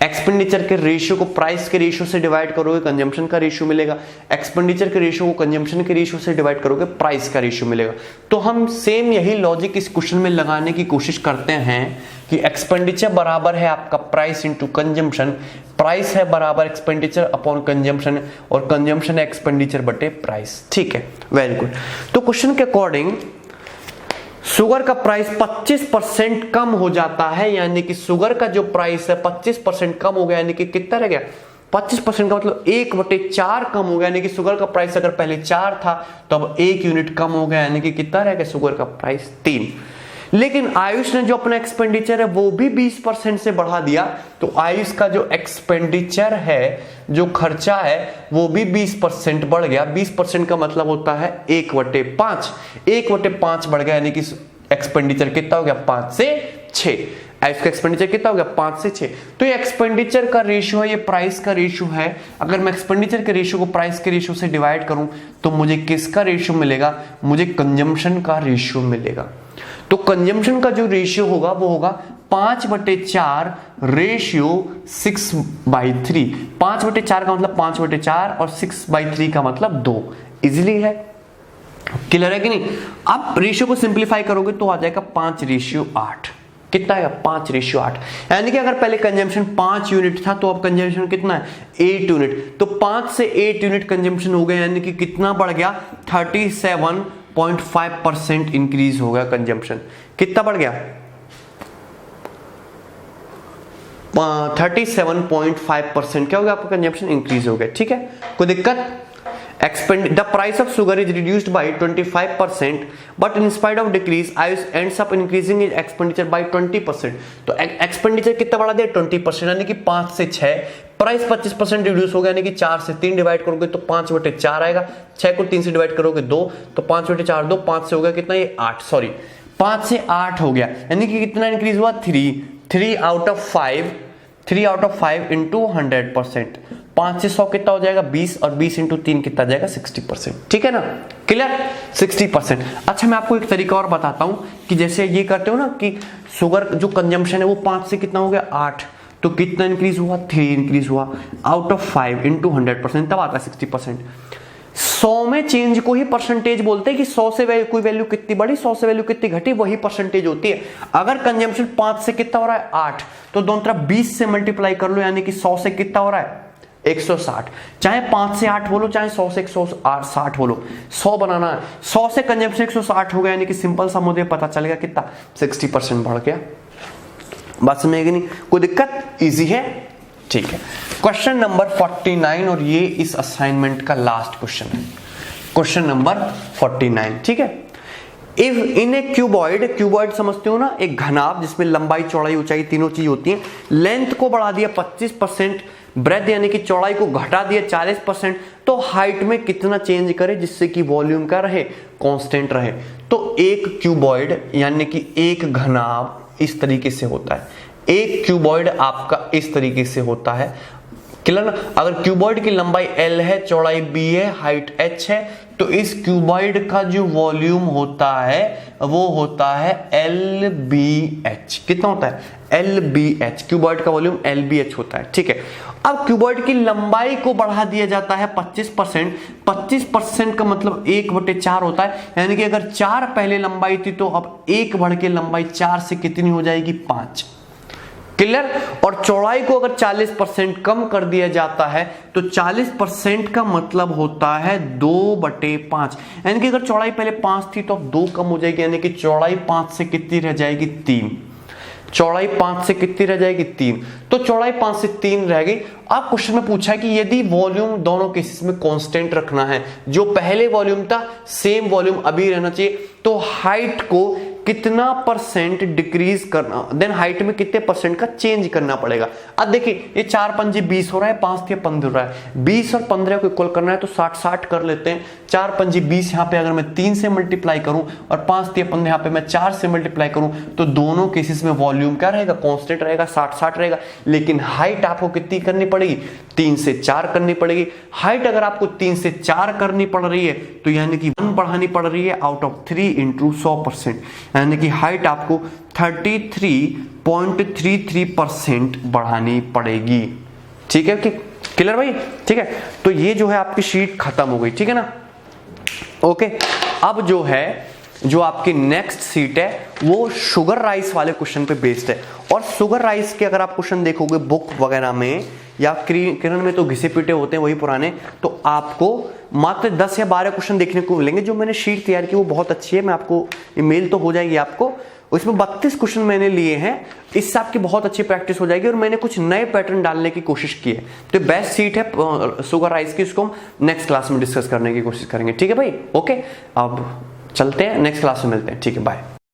एक्सपेंडिचर के रेशियो को प्राइस के रेशियो से डिवाइड करोगे, कंजम्पशन का रेशियो मिलेगा। एक्सपेंडिचर के रेशियो को कंजम्पशन के रेशियो से डिवाइड करोगे, प्राइस का रेशियो मिलेगा। तो हम सेम यही लॉजिक इस क्वेश्चन में लगाने की कोशिश करते हैं कि एक्सपेंडिचर बराबर है आपका प्राइस इंटू कंजम्पशन, प्राइस है बराबर एक्सपेंडिचर अपॉन कंजम्पशन, और कंजम्पशन है एक्सपेंडिचर बटे प्राइस। ठीक है, वेरी गुड। तो क्वेश्चन के अकॉर्डिंग शुगर का प्राइस 25% कम हो जाता है, यानी कि शुगर का जो प्राइस है 25% कम हो गया, यानी कि कितना रह गया 25% का मतलब 1/4 कम हो गया, यानी कि शुगर का प्राइस अगर पहले 4 था तो अब 1 यूनिट कम हो गया, यानी कि कितना रह गया शुगर का प्राइस 3। लेकिन आयुष ने जो अपना एक्सपेंडिचर है वो भी 20% से बढ़ा दिया, तो आयुष का जो एक्सपेंडिचर है, जो खर्चा है, वो भी 20% बढ़ गया। 20% का मतलब होता है 1/5, 1/5 बढ़ गया, यानी कि एक्सपेंडिचर कितना हो गया 5 से 6। आयुष का एक्सपेंडिचर कितना हो गया 5 से 6। तो ये एक्सपेंडिचर का रेशियो है, ये प्राइस का रेशियो है। अगर मैं एक्सपेंडिचर के रेशियो को प्राइस के रेशियो से डिवाइड करूं तो मुझे किसका रेशियो मिलेगा, मुझे कंजम्पशन का रेशियो मिलेगा। तो कंजम्पशन का जो रेशियो होगा वो होगा 5/4 रेशियो 6/3। 5/4 का मतलब 5/4 और 6/3 का मतलब 2। इजीली है, क्लियर है कि नहीं। अब रेशियो को सिंप्लीफाई करोगे तो आ जाएगा 5:8। कितना आएगा 5:8, यानी कि अगर पहले कंजम्पशन 5 यूनिट था तो अब कंजम्पशन कितना है 8 यूनिट। तो 5 से 8 यूनिट कंजम्पशन हो गया, यानी कि कितना बढ़ गया 37.5% इंक्रीज हो गया कंजम्पशन। कितना बढ़ गया 37.5% क्या हो गया आपका कंजम्पशन इंक्रीज हो गया। ठीक है, कोई दिक्कत। The price of sugar is reduced by 25%, but in spite of decrease, Ayush ends up increasing his expenditure by 20%. तो एक्सपेंडिचर कितना बढ़ा दिया 20%, यानी कि 5 से 6। प्राइस 25% रिड्यूस हो गया, यानी कि 4 से 3 डिवाइड करोगे तो 5/4 आएगा। 6 को 3 से डिवाइड करोगे 2, तो 5/4 2, 5 से हो गया कितना, ये 8, सॉरी 5 से 8 हो गया, यानी कि कितना इंक्रीज हुआ 3 out of 5 3 out of 5 into 100%, 5 से 100 कितना हो जाएगा 20, और 20 इंटू 3 कितना जाएगा 60%। ठीक है ना, क्लियर, 60%। अच्छा मैं आपको एक तरीका और बताता हूं कि जैसे ये करते हो ना कि शुगर जो कंजम्पशन है वो 5 से कितना हो गया 8, तो कितना इंक्रीज हुआ 3 इंक्रीज हुआ, आउट ऑफ 5 इंटू 100%, तब आता है 60%। 100 में चेंज को ही परसेंटेज बोलते हैं कि 100 से कोई वैल्यू कितनी बढ़ी 100 से वैल्यू कितनी घटी, वही परसेंटेज होती है। अगर कंजम्पशन 5 से कितना हो रहा है 8, तो दोनों तरफ 20 से मल्टीप्लाई कर लो, यानी कि 100 से कितना हो रहा है 160। चाहे 5 से 8 बोलो, चाहे 100 से 160 बोलो, 100 बनाना है। 100 से कंजम्पशन 160 हो गया, यानी कि सिंपल सा मुझे पता चलेगा कितना 60% बढ़ गया। बात समझ नहीं, कोई दिक्कत, इजी है, ठीक है। क्वेश्चन नंबर 49, और ये इस असाइनमेंट का लास्ट क्वेश्चन है, क्वेश्चन नंबर 49, ठीक है। If in A cuboid, cuboid समझते हो ना, एक घनाभ जिसमें लंबाई चौड़ाई ऊंचाई तीनों चीज होती हैं, लेंथ को बढ़ा दिया 25%, ब्रेथ यानी कि चौड़ाई को घटा दिया 40%, तो हाइट में कितना चेंज करे जिससे कि वॉल्यूम का रहे कांस्टेंट रहे। तो एक क्यूबॉइड यानी कि एक घनाभ इस तरीके से होता है, एक क्यूबॉइड आपका इस तरीके से होता है, क्लियर ना। अगर क्यूबॉइड की लंबाई L है, चौड़ाई B है, हाइट H है, तो इस क्यूबॉइड का जो वॉल्यूम होता है वो होता है LBH। कितना होता है LBH, क्यूबॉइड का वॉल्यूम LBH होता है, ठीक है। अब क्यूबॉइड की लंबाई को बढ़ा दिया जाता है 25%, 25% का मतलब 1/4 होता है, यानी कि अगर 4 पहले लंबाई थी तो अब 1 बढ़ के लंबाई 4 से कितनी हो जाएगी 5, क्लियर। और चौड़ाई को अगर 40% कम कर दिया जाता है तो 40% का मतलब होता है 2/5, यानी कि अगर चौड़ाई पहले 5 थी तो अब 2 कम हो जाएगी, यानी कि चौड़ाई 5 से कितनी रह जाएगी 3, चौड़ाई 5 से कितनी रह जाएगी 3, तो चौड़ाई 5 से 3 रह गई। अब क्वेश्चन में पूछा है कि यदि वॉल्यूम दोनों केसेस में कांस्टेंट रखना है, जो पहले वॉल्यूम था सेम वॉल्यूम अभी रहना चाहिए, तो हाइट को कितना परसेंट डिक्रीज करना, देन हाइट में कितने परसेंट का चेंज करना पड़ेगा। अब देखिए ये 4 पंजे 20 हो रहा है, 5 या 15 हो रहा है, 20 और 15 को इक्वल करना है तो 60-60 कर लेते हैं। 4 पंजे 20, यहाँ पे अगर मैं 3 से मल्टीप्लाई करूं और 5 या 15 यहाँ पे मैं 4 से मल्टीप्लाई करूं, तो दोनों केसेस में वॉल्यूम क्या रहेगा कांस्टेंट रहेगा, 60-60 रहेगा। लेकिन हाइट आपको कितनी करनी पड़ेगी 3 से 4 करनी पड़ेगी। हाइट अगर आपको 3 से 4 करनी पड़ रही है तो यानी कि 1 बढ़ानी पड़ रही है आउट ऑफ 3 इंटू 100%, यानी कि हाइट आपको 33.33% बढ़ानी पड़ेगी, ठीक है, क्लियर भाई, ठीक है। तो ये जो है आपकी शीट खत्म हो गई, ठीक है ना, ओके। अब जो है जो आपकी नेक्स्ट सीट है वो शुगर राइस वाले क्वेश्चन पे बेस्ड है। और शुगर राइस के अगर आप क्वेश्चन देखोगे बुक वगैरह में या किरण में तो घिसे पीटे होते हैं वही पुराने, तो आपको मात्र 10 या 12 क्वेश्चन देखने को मिलेंगे। जो मैंने शीट तैयार की वो बहुत अच्छी है, मैं आपको ईमेल तो हो जाएगी आपको, उसमें 32 क्वेश्चन मैंने लिए हैं, इससे आपकी बहुत अच्छी प्रैक्टिस हो जाएगी। और मैंने कुछ नए पैटर्न डालने की कोशिश की है, तो बेस्ट सीट है शुगर राइस की, इसको हम नेक्स्ट क्लास में डिस्कस करने की कोशिश करेंगे, ठीक है भाई, ओके। अब चलते हैं, नेक्स्ट क्लास में मिलते हैं, ठीक है, बाय।